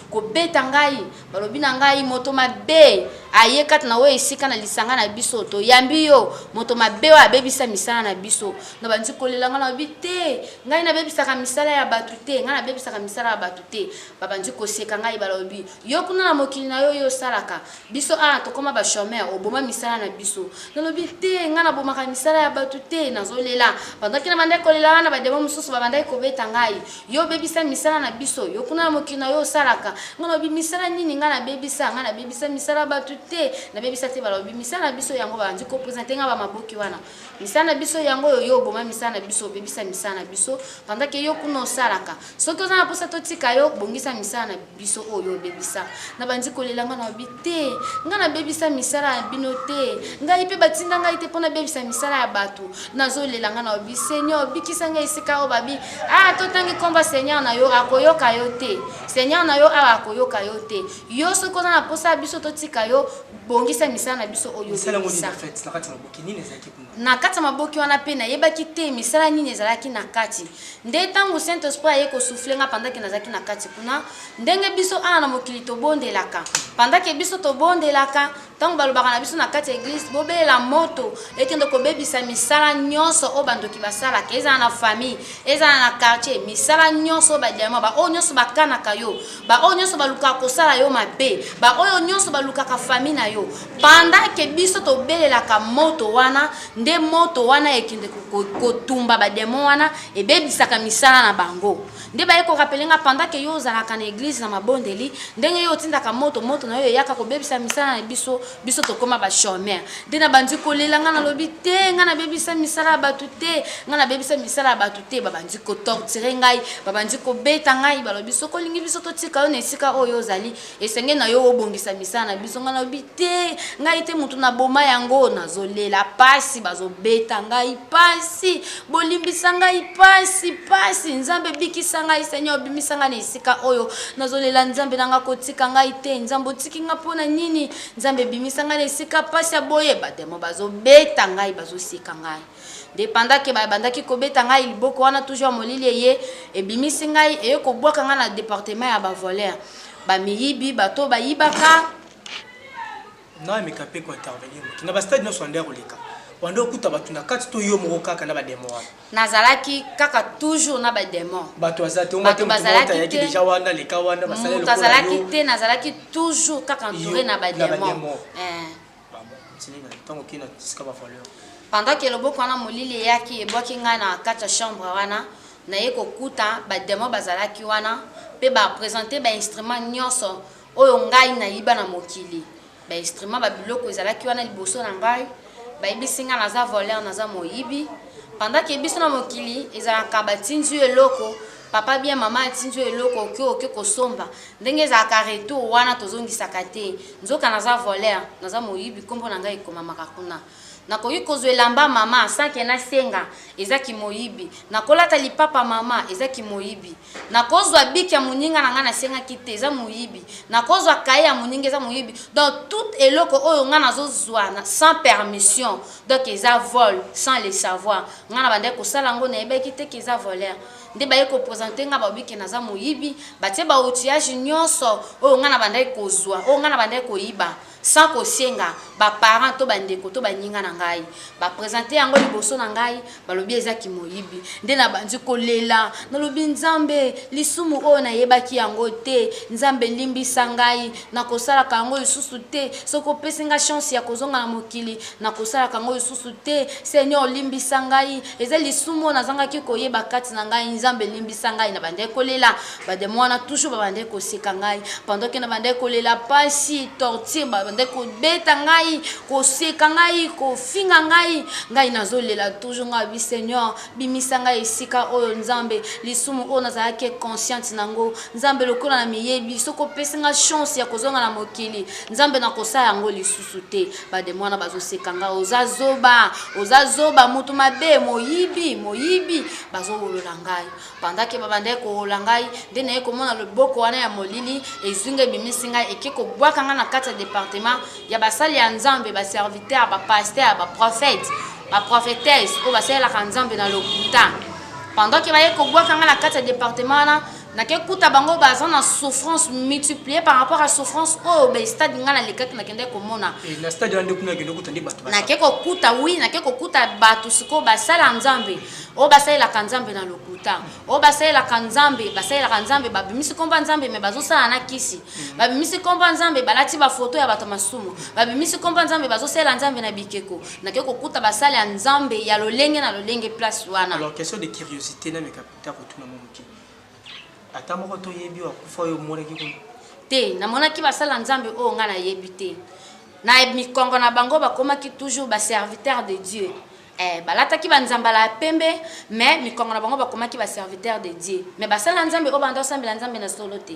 ko beta ngai balobi na ngai moto mabe ayekata na we isika na lisanga na biso to yambi yo moto mabe wa bebisa misala na biso na bandi ko lela ngana bite ngai na bebisa ka misala ya batute ngai na bebisa ka misala ya batute babandi ko sekanga ngai balobi yo kuna na mokili na yo salaka biso to koma ba chômeur oboma misala na biso na lobi te ngai na boma ka misala ya batute nazolela pendant que na bande ko lela na ba demo mususu babandi ko beta ngai yo bebisa misala na biso yo kuna na mokili na yo salaka ngana bi misala nini ngana bebisa misala batute te na bebisa te balobi misala biso yango banzi ko présenter nga ba maboki wana misala biso yango yo boma misala biso bebisa misala biso pendant que yo kuno salaka soki ozana posa totika yo bongisa misala biso oyo bebisa na banzi kolela nga na bite nga na bebisa misala ya bino te ngai pe batinda ngai te pona bebisa misala ya bato nazolela nga na bi Seigneur bikisa nga isika o babi totangi komba Seigneur na yo akoyoka yo te Seigneur na yo akoyoka yo te yo soko na posa biso totika yo bongisa misala na biso oyo bebisa na kati maboki wana pe na yebaki te misala nini ezalaki na kati nde tango Saint Esprit aye ko souffler nga pendant que nazaki na kati kuna ndenge biso ana na mokili to bondelaka pendant que biso to bondelaka tango balobaka na biso na kati église bobela moto ekende ko bebisa misala nyonso o bandoki basala ke ezana na famille ezana na quartier misala nyonso ba diama ba o nyonso bakana kayo ba o nyonso baluka ko sala yo mabe ba o nyonso baluka ka famille na yo pendant que biso to belelaka moto wana nde moto wana ekende ko tumba ba demo wana e bebisaka misala na bango nde ba eko rapelenga pendant que yo zalaka na église na mabondeli ndenge yo tindaka moto na yo yaka ko bebisa misala na biso to koma ba chômeur nde na bandi kolela nga na lobi te nga na bebisa misala batu te nga na bebisa misala batu te ba bandi ko torturer ngai ba bandi ko beta ngai ba lobi soko lingi biso to tika yo na esika oyo zali esenge na yo obongisa misala na biso nga na lobi te ngai te mutu na boma yango nazolela pasi bazobeta ngai pasi bolimbisa ngai pasi nzambe bikisa ngai Seigneur bimisa ngai na esika oyo nazolela nzambe nanga kotika ngai te nzambe otiki nga pona nini nzambe bimisa ngai na esika pasi aboye bademo bazobeta ngai bazosika ngai dépendant que bandaki kobeta ngai liboko wana toujours molili ye ebimisi ngai eye kobwaka ngai na département ya ba voleur ba miyibi bato bayibaka na mekape ko intervenir kina ba stade no sondeur oleka wando kuta batu na kati to yo moko kaka na ba demo wana nazalaki kaka toujours na ba demo bato azate ngate mutota yaki déjà wana leka wana basale lokolo nazalaki te nazalaki toujours kaka entouré na ba demo tango kina tiska ba voleur pendant que loboko wana molili yaki ebwaki ngai na kati ya chambre wana na ye kokuta ba demo bazalaki wana pe ba présenter ba instrument nyonso oyo ngai na yiba na mokili ba instrument ba biloko ezalaki wana liboso na ngai ba ibisinga naza voleur naza moyibi pendant que biso na mokili ezalaka batinzu eloko papa bien mama atinzu eloko oke kosomba ndenge ezalaka retour wana tozongisaka te nzoka naza voleur naza moyibi kombo na ngai ekomamaka kuna nakoki kozwelamba mama sanke na senga ezaki moyibi nakolata lipapa mama ezaki moyibi nakozwa biki ya muninga na nga na senga kite eza moyibi nakozwa kaye ya muninga eza moyibi donc tout eloko oyo nga nazozwa sans permission donc eza vol sans le savoir nga na bande kosala ngo nayebaki te ke eza voleur nde baye kopresente nga babiki naza moyibi batie ba outillage nyonso oyo nga na bande kozwa oyo nga na bande koyiba sans kosenga ba parents to bandeko to baninga na ngai ba présenter yango liboso na ngai balobi ezaki moyibi nde na banzi kolela na lobi nzambe lisumu o na yebaki yango te nzambe limbisa ngai na kosala kango lisusu te soko pesinga chance ya kozonga na mokili na kosala kango lisusu te Seigneur limbisa ngai eza lisumu na zangaki koyeba kati na ngai nzambe limbisa ngai na bande kolela ba de mwana toujours ba bande koseka ngai pendant que na bande kolela pasi torture bande ko beta ngai ko seka ngai ko finga ngai nazolela toujours ngai bi Seigneur bimisa ngai esika oyo nzambe lisumu o nazalaki consciente nango nzambe lokola na miyebi soko pesinga chance ya kozonga na mokili nzambe na kosala yango lisusu te ba de mwana bazoseka ngai ozazoba mutu mabe moyibi bazolola ngai pendant que babande ko la ngai de na ekomona loboko wana ya molili ezunga bimisi ngai ekeko bwaka nga na kati ya département ya basali ya nzambe ba serviteur ba pasteur ba prophète ba prophétesse o basala ka nzambe na lokuta pendant que baye ko bwaka nga na kati ya département na ke kuta bango baza na souffrance multipliée par rapport à souffrance o be stade nga na lekaki na kende komona na stade ande kuna kende kuta ndi bato na ke ko kuta oui na ke ko kuta bato siko basala nzambe o basala ka nzambe na lokuta o basala ka nzambe babimisi komba nzambe me bazosala na kisi babimisi komba nzambe balati ba photo ya bato masumu babimisi komba nzambe bazosala nzambe na bikeko na ke ko kuta basala ya nzambe ya lolenge na lolenge place wana. Alors question de curiosité na me kapita kotuna momuki ata moko to yebi wa kufa yo mona ki ko te na mona ki basala nzambe o nga na yebi te na mikongo na bango bakomaki toujours ba serviteur de Dieu. Balataki banzambala pembe mais mikongo na bango bakomaki ba serviteur de Dieu. Mais basala nzambe o banda osambela nzambe na solo te.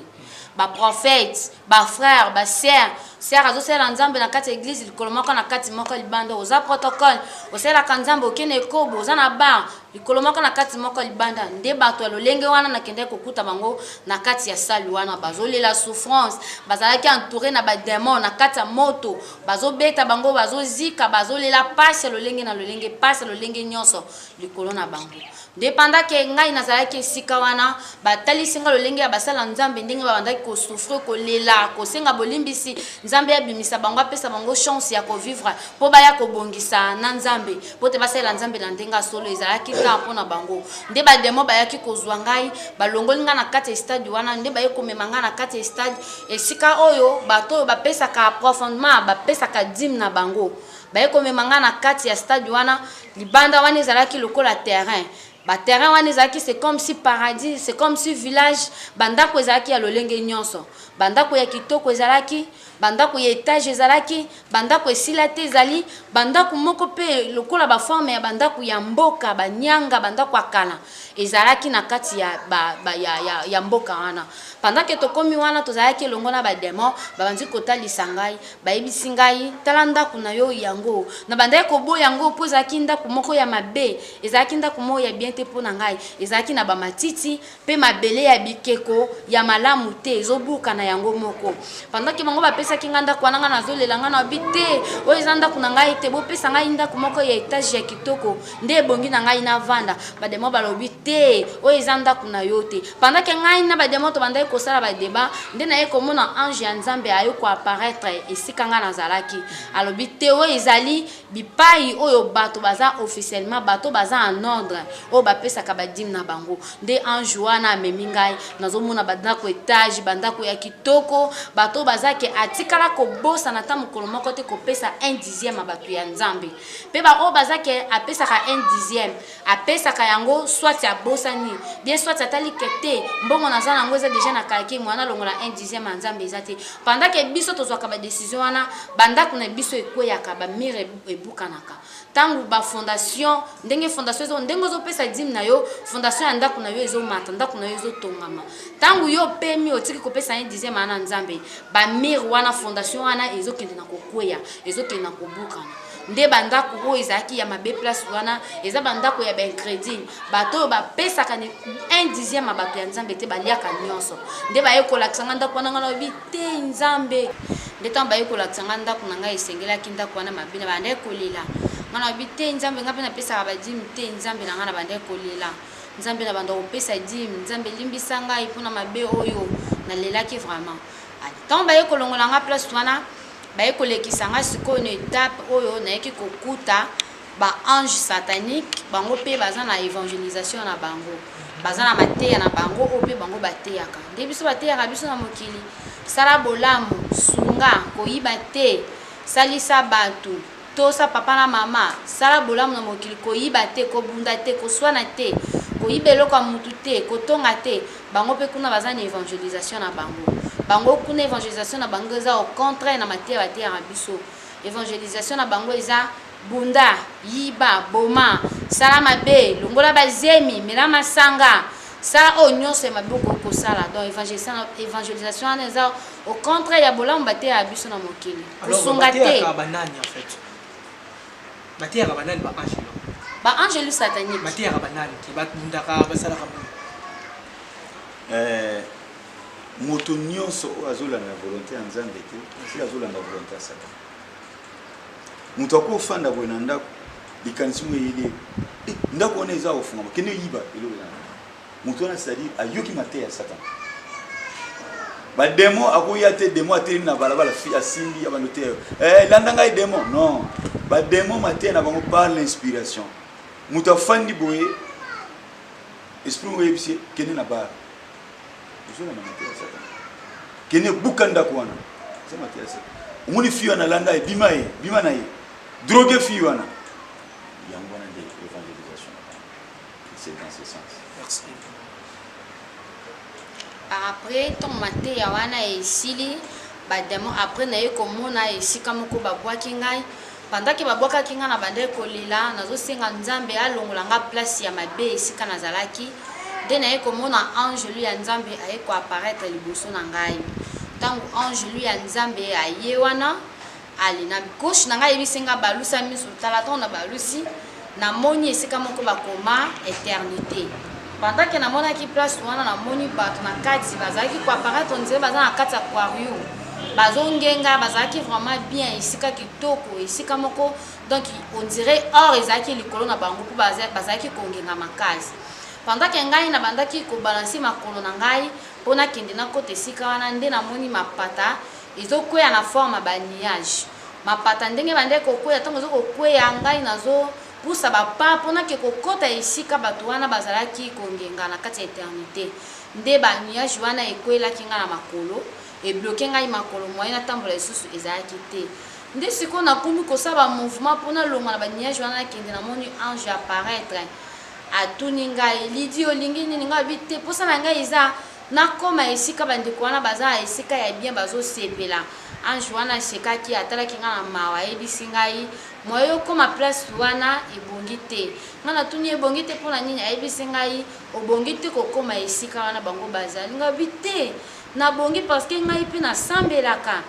Ba prophète, ba frère, ba sœur, sœur azosala nzambe na kati église likolomaka na kati moko libanda oza protocole, osala kanzambe okene kobo oza na bar likolomaka na kati moko libanda nde bato ya lolenge wana nakende kokuta bango na kati ya sali wana bazolela souffrance bazalaki entouré na ba démon na kati ya moto bazobeta bango bazozika bazolela pasi lolenge na lolenge pasi lolenge nyonso likolo na bango nde panda ke ngai nazalaki esika wana batalisi nga lolenge ya basala nzambe ndenge babandaki kosouffre kolela kosenga bolimbisi nzambe abimisa bango apesa bango chance ya kovivre mpo baya kobongisa na nzambe mpo te basalela nzambe na ndenge solo ezalaki ta mpona bango nde bademo bayaki kozwa ngai balongoli nga na kati ya stade wana nde baye komema nga na kati ya stade esika oyo bato oyo bapesaka approfondement bapesaka dîme na bango baye komema nga na kati ya stade wana libanda wana ezalaki lokola terrain ba terrain wana ezalaki c'est comme si paradis c'est comme si village bandako ezalaki ya lolenge nyonso bandako ya kitoko ezalaki bandako ya étage ezalaki bandako esila te ezali bandako moko pe lokola ba forme ya bandako ya mboka banyanga bandako akala ezalaki na kati ya mboka wana pendant que tokomi wana tozalaki elongo na bademo babanzi kotalisa ngai bayebisi ngai tala ndako na yo yango na bandaki koboya yango mpo ezalaki ndako moko ya mabe ezalaki ndako moko ya bien te mpo na ngai ezalaki na bamatiti mpe mabele ya bikeko ya malamu te ezobuka na yango moko pendant que bango bapesaki nga ndako wana nga nazolela nga na bi te oyo eza ndako na ngai te bopesa ngai ndako moko ya etage ya kitoko nde ebongi na ngai navanda bademo balobi te oyo eza ndako na yo te pendant que ngai na bademo tobandaki kosala badeba nde naye komona ange ya nzambe ayo koapparaître esika nga nazalaki alobi te oyo ezali bipai oyo bato baza officiellement bato baza en ordre oyo bapesaka badime na bango nde ange wana amemi ngai nazomona bandako etage bandako ya kitoko bato bazaki atikala kobosana ta mokolo moko te kopesa 1/10 bato ya nzambe mpe baoyo bazaki apesaka 1/10 apesaka yango soit ya bosani bien soit atali kete mbongo naza nango eza deja na kalaki mwana longola 1/10 ya nzambe eza te pendant que biso tozwaka badécision wana bandako na biso ekweyaka bamire ebukanaka ntango bafondation ndenge fondation ezo ndenge ozopesa dime na yo fondation ya ndako na yo ezomata ndako na yo ezotongama ntango yo pemi otiki kopesa 1/10 na nzambe bamire wana fondation wana ezokende na kokweya ezokende na kobukana nde bandako oyo ezalaki ya mabe place wana eza bandako ya baincrédit bato oyo bapesaka 1/10 bato ya nzambe te baliaka nyonso nde baye kolakisa nga ndako wana nga na obi te nzambe nde ntango baye kolakisa nga ndako na ngai esengelaki ndako wana mabe na bandaye kolela nga na obi te nzambe nga mpe napesaka badime te nzambe na nga na bandaye kolela nzambe na banda kopesa dime nzambe elimbisa ngai mpona mabe oyo nalelaki vraiment ntango baye kolongola nga place wana baye kolekisa nga sikoyo na étape oyo nayeki kokuta ba ange satanique bango mpe baza na évangélisation na bango baza na mateya na bango oyo mpe bango bateyaka nde biso bateyaka biso na mokili sala bolamu sunga koyiba te salisa bato tosa papa na mama sala bolamu na mokili koyiba te kobunda te koswana te koyiba eloko ya mutu te kotonga te bango mpe kuna baza na évangélisation na bango kuna évangélisation na bango eza au contraire na mateya bateyaka biso évangélisation na bango eza bunda yiba boma sala mabe longola bazemi mela masanga sala oyo nyonso ya mabe okosala donc évangélisation wana eza au contraire ya bolamu bateyaka biso na mokili kosunga te bateyaka banani ba angelu satanique bateyaka banani te babundaka basalaka moto nyonso oyo azolanda volonté ya nzambe te asi azolanda volonté ya satana moto akofanda boye na ndako likanisi mo eyeli ndako wana eza ofungama kende yiba eloko moto wana c'est-à-dire ayoki mateya ya satana bademo akoya te demo atelemi na balabala fi asimbi abando te landa ngai demo non bademo mateya na bango par l'inspiration moto afandi boye esprit mo yebisi kende na bara na mateya satana kene buka ndako wana c'est mateya satana omoni fi wana landa e bima na ye drogue fi wana yango wana de évangélisation c'est dans ce sens. Merci. Après ton mateya wana esili bademo après naye komona esika moko babwaki ngai pendant que babwakaki ngai na bande kolela nazosenga nzambe alongola nga place ya mabe esika nazalaki nde naye komona ange lui ya nzambe aye koapparaître liboso na ngai ntango ange lui ya nzambe aye wana ali na gauche na ngai yebisi nga balusa miso tala ntango na balusi namoni esika moko bakoma éternité pendant que namonaki place wana namoni bato na kati bazalaki koapparaître onzire baza na kati ya aquarium bazongenga bazalaki vraiment bien esika kitoko esika moko donc on dirait or ezalaki likolo na bango mpo bazalaki kongenga makasi pendant que ngai na bandaki kobalanse makolo na ngai mpo nakende nakota esika wana nde namoni mapata ezokweya na forme ya baniage mapata ndenge bande kokweya ntango ezokokweya ngai nazopusa bapa mpona ke kokota esika bato wana bazalaki kongenga na kati ya éternité nde baniage wana ekwelaki ngai na makolo ebloke ngai makolo moye natambola lisusu ezalaki te nde sikoyo nakomi kosala mouvement mpona longa na baniage wana nakende namoni ange apparaître atuni ngai lidi olingi nini ngai abi te mposa na ngai eza nakoma esika bandeko wana baza esika ya bien bazosepela ange wana asekaki atalaki ngai na mawa ayebisi ngai moye okoma place wana ebongi te ngai natuni ebongi te mpona nini ayebisi ngai obongi te kokoma esika wana bango bazali ngai abi te nabongi parce que ngai mpe nasambelaka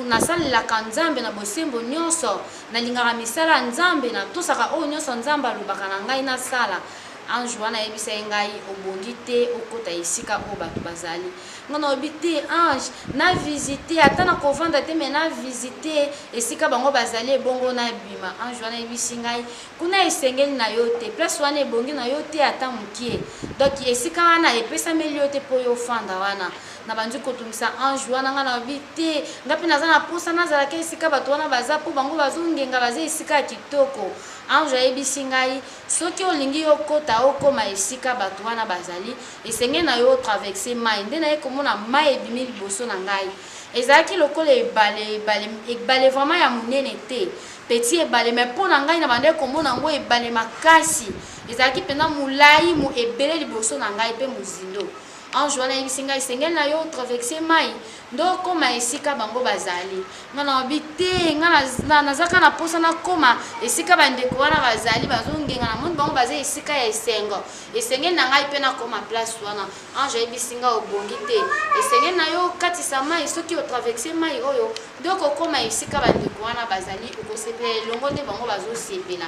nasalelaka nzambe na bosembo nyonso nalingaka misala ya nzambe natosaka oyo nyonso nzambe alobaka na ngai nasala ange wana ayebisa ye ngai obongi te okota esika oyo bato bazali nga naobi te ange na visite ata na kovanda te me na visite esika bango bazali ebongo nabima ange wana ayebisi ngai kuna esengeli na yo te place wana ebongi na yo te ata mokie donc esika wana epesameli yo te mpo yo ofanda wana na bandi kotumisa ange wana nga naobi te nga mpe naza na mposa nazalaki esika bato wana baza mpo bango bazongenga baza esika ya kitoko ange ayebisi ngai soki olingi yokota okoma esika bato wana bazali esengeli na yo otraverse mai nde naye komona mai ebimi liboso na ngai ezalaki lokola ebale vraiment ya monene te petit ebale me mpo na ngai na bande komona yango ebale makasi ezalaki mpena molai ebele liboso na ngai mpe mozindo ange wana ayebisi ngai esengeli na yo traverse mai ndo okoma esika bango bazali nga naobi te nga nazaka na mposa nakoma esika bandeko wana bazali bazongenga na moni bango baza esika ya esengo esengeli na ngai mpe nakoma place wana ange ayebisi ngai obongi te esengeli na yo okatisa mai soki otraverse mai oyo ndo okokoma esika bandeko wana bazali okosepela elongo nde bango bazosepela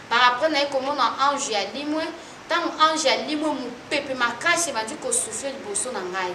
par après naye komona ange ya limwe ntango ange alimwe mopepe makasi bandi kosufle liboso na ngai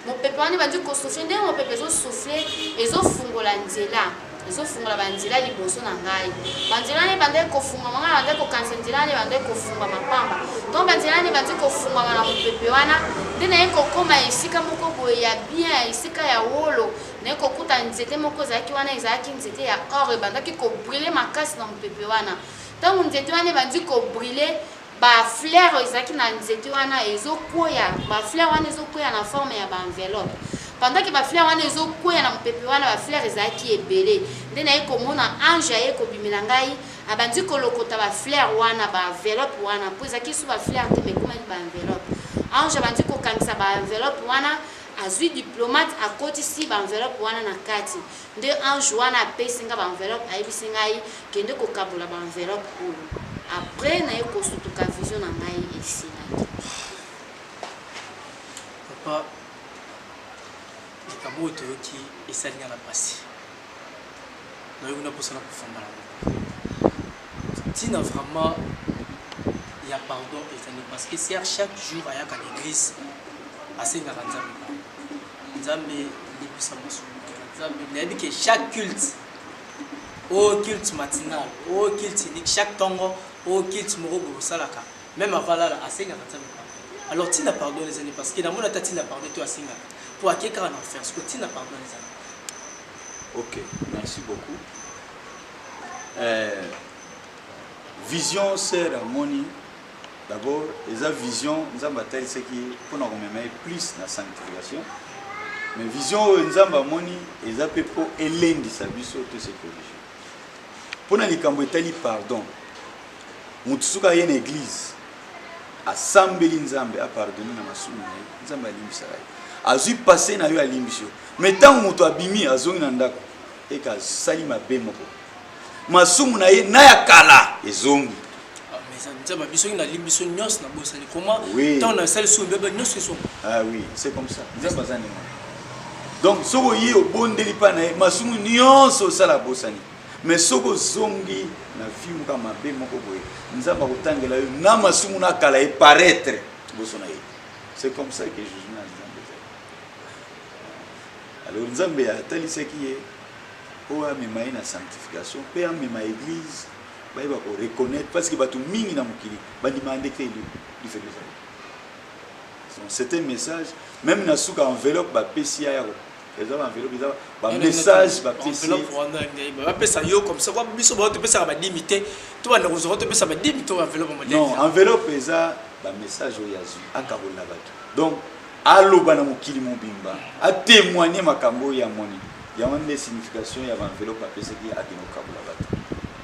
mopepe wana bandi kosufle ndenge mopepe ezosufle ezofungola nzela ezofungola banzela liboso na ngai banzela wana ebandaki kofungwama ngai bandaki kokanisa nzela wana ebandaki kofungwa mapamba ntongo banzela wana ebandaki kofungwama na mopepe wana nde naye kokoma esika moko boye ya bien esika ya wolo naye kokuta nzete moko ezalaki wana ezalaki nzete ya or ebandaki kobrile makasi na mopepe wana ntango nzete wana ebandi kobrile bafleur ezalaki na nzete wana ezokweya bafleur wana ezokweya na forme ya baenveloppe pendant que bafleur wana ezokweya na mopepe wana bafleur ezalaki ebele nde naye komona ange aye kobimela ngai abandi kolokota bafleur wana baenveloppe wana mpo ezalaki su bafleur te mekomaki baenveloppe ange abandi kokangisa baenveloppe wana azwi diplomate akotisi baenveloppe wana na kati nde ange wana apesi nga baenveloppe ayebisi ngai kende kokabola baenveloppe oyo après naye kosutuka vision na ngai esilaki papa likambo oyo toyoki esali nga na pasi nayoki na mposana kofambala ntina vraiment ya pardon ezali parce que ser chaque jour ayaka na église asengaka nzambe nzambe libisa mosolo nzambe nayebi ke chaque culte au culte matinal au culte unique chaque tongo au culte moko bosalaka même avant là asengaka nzambe alors tina pardon les années parce que na mona tina pardon to asengaka pour akeka na faire ce que tina pardon les années. Ok, merci beaucoup. Vision sert à moni d'abord eza vision nzamba tel ce qui pour nous remettre plus la sanctification mais vision nzamba moni eza pe pour elendi sa biso to se corriger pour na likambo etali pardon mutsuka ye na église asambeli nzambe a pardonner na masumu nzamba alimisa azui passé na yo alimbisi yo mais ntango moto abimi azongi na ndako eka asali mabe moko masumu na ye na ya kala ezongi ah oui c'est comme ça donc soko ye obondeli pa na ye masumu nyonso osala bosani mais soko zongi na vie moka mabe moko boye nzambe akotangela yo na masumu na kala eparaître liboso na ye c'est comme ça que jugement ya nzambe ezali alors nzambe atalisaki ye oyo amema ye na sanctification mpe amema église bayeba koreconnaître parce que bato mingi na mokili bandima ndeke life ezali c'est un message même na suka enveloppe bapesi ya yako eza enveloppe eza ba message bapesi bapesa yo comme ça kwa biso ba topesa ba limité to ba ndako to pesa ba limité to enveloppe modèle non enveloppe eza ba message oyo yazwi akabola bato donc aloba na mokili mobimba a témoigner makambo ya moni ya wana signification ya enveloppe apesaki akino kabola bato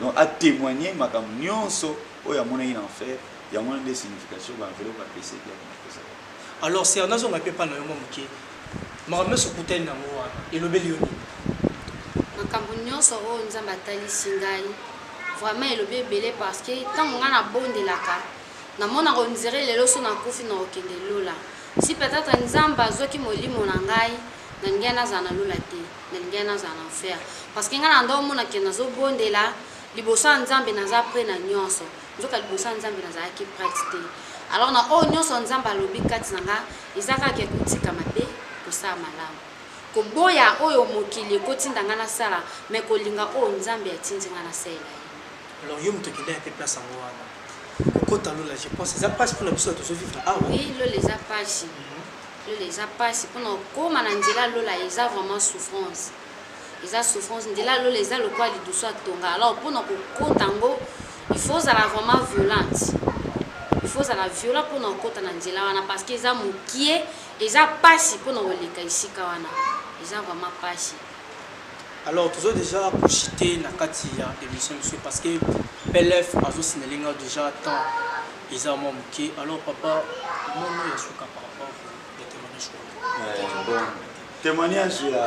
donc a témoigner makambo nyonso oyo ya mona en enfer ya wana signification ba enveloppe apesaki akino pesa alors c'est un azonga pe pa na yo moké makambo so kutani na mo wana elobeli yo makambo nyonso oyo nzambe atalisi ngai vraiment elobi ebele parce que ntango ngai nabondelaka namona konzere lelo so nakufi na kokende lola si peut-être nzambe azwaki molimo na ngai nalingai nazala na lola te nalingai nazala na enfer parce que ngai nanda omonake nazobondela liboso ya nzambe naza pre na nyonso nzoka liboso ya nzambe nazalaki prête te alors na oyo nyonso nzambe alobi kati na nga eza kaka kotika mabe kosala malamu koboya oyo mokili ekotinda nga nasala me kolinga oyo nzambe atindi nga nasala ye alors yo moto okende pe place yango wana okota lola je pense eza pasi mpona biso tozovivre awa oui lola eza pasi lola eza pasi mpona okóma na nzela lola eza vraiment souffrance eza souffrance nzela lola eza lokola lidusu atonga alors mpona kokota yango il faut ozala vraiment violente il faut ozala violent mpona okota na nzela wana parce que eza mokie eza pasi mpona koleka esika wana eza vraiment pasi alors toujours déjà couchité na kati ya émission monsieur parce que PLF azosinali nga déjà temps eza mwa mokie alors papa mono ya suka par rapport au témoignage bon témoignage ya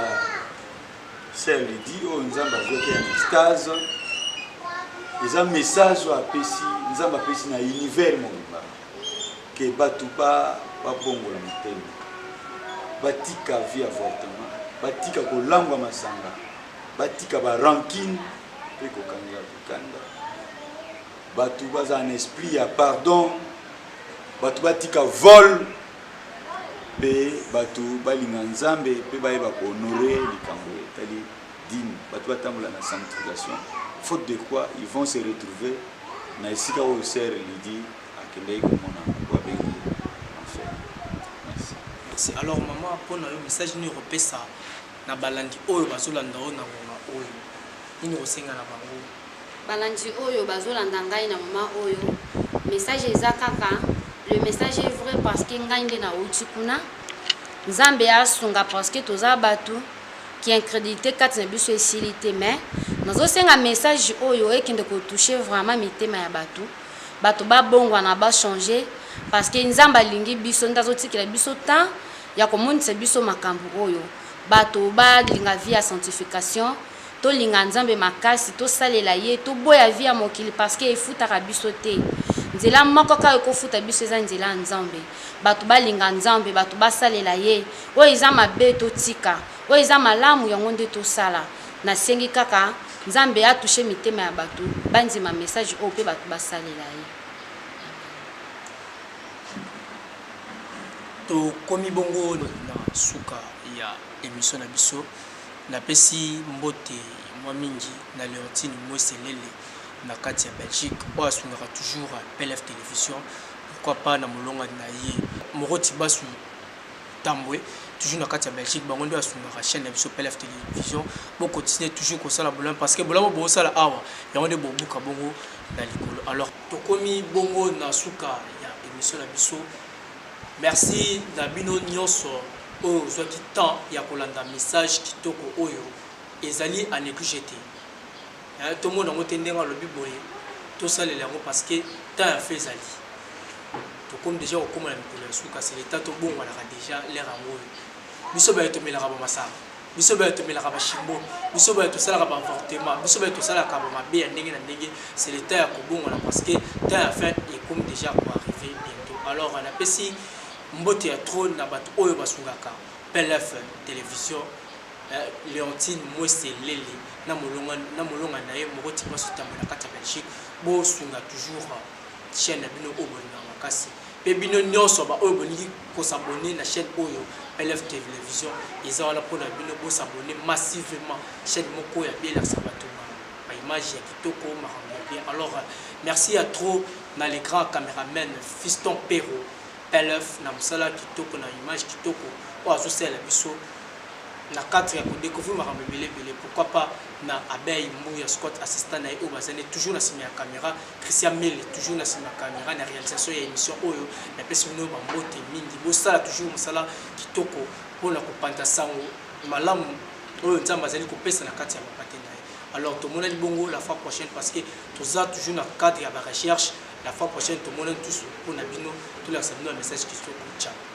sœur Lydie oyo nzambe azwaki ya extase eza message oyo apesi nzambe apesi na univers mobimba ke bato babongola motema batika vie avortement batika kolangwa masanga batika barankine mpe kokanga kokanda bato baza na esprit ya pardon bato batika vol mpe bato balinga nzambe mpe bayeba kohonore likambo etali dine bato batambola na sanctification faute de quoi ils vont se retrouver na esika oyo sœur Lydie akendeki komona wabengi enfer. Merci. Alors maman mpona yo message nini kopesa na balandi oyo bazolanda oyo na ngoma oyo nini kosenga na bango balandi oyo bazolanda ngai na mama oyo message eza kaka le message est vrai parce que ngai nde nauti kuna nzambe asunga parce que toza bato qui incrédulité kati na biso esili te mais nazosenga message oyo ekende kotouche vraiment mitema ya bato bato babongwa na bachanger parce que nzambe alingi biso nde azotikela biso temps ya komonisa biso makambo oyo bato balinga vie ya sanctification tolinga nzambe makasi tosalela ye toboya vie ya mokili parce que efutaka biso te nzela moko kaka ekofuta biso eza nzela ya nzambe bato balinga nzambe bato basalela ye oyo eza mabe totika oyo eza malamu yango nde tosala nasengi kaka nzambe atushe mitema ya bato bandima message oyo mpe bato basalela ye tokomi bongo na suka ya émission na biso napesi mbote mwa mingi na Léontine Mweselele na kati ya Belgique oyo asungaka toujours PLF télévision pourquoi pas na molonga na ye Moroti Basu Tambwe toujours na kati ya Belgique bango nde asungaka chaîne na biso PLF télévision bo continuer toujours kosala bolam parce que bolam bo sala awa yango nde bobuka bongo na likolo alors tokomi bongo na suka ya émission na biso merci na bino nyonso oyo ozwaki temps ya kolanda message kitoko oyo ezali a négliger te tomona yango te ndenge alobi boye tosalela yango parce que temps ya fe ezali tokomi déjà kokóma na mikolo ya suka c'est l'état tobongwanaka déjà lere yango oyo biso ba tomelaka ba masala biso ba tomelaka ba shimbo biso ba tosalaka ba avortement biso ba tosalaka ba mabe ya ndenge na ndenge c'est le temps ya kobongola parce que temps ya fin est comme déjà pour arriver bientôt alors on a pesi mbote ya trop na bato oyo basungaka PLF télévision Léontine Moeselele na molonga na ye moko ti baso tambola kati ya Belgique bo sunga toujours chaîne na bino oyo bolinga makasi pe bino nyonso ba oyo bolingi ko s'abonner na chaîne oyo PLF télévision eza wala pona bino bo s'abonner massivement chaîne moko ya bien la sabato ba image ya kitoko makambo bien alors merci à trop na les grands caméramen Fiston Perro PLF na msala kitoko na image kitoko o azosela biso na 4 ya découvrir makambo belé pourquoi pas na Abeille Mouya Scott assistant na o bazane toujours na sima ya caméra Christian Mele toujours na sima ya caméra na réalisation ya émission oyo na pesi bino ba mbote mingi bo sala toujours mosala kitoko pona ko panta sango malamu oyo nzamba zali ko pesa na kati ya mapate na ye alors tout le monde bongo la fois prochaine parce que tout ça toujours na cadre ya ba recherche la fois prochaine tout le monde tous pour na bino tout la sabino message qui se ciao.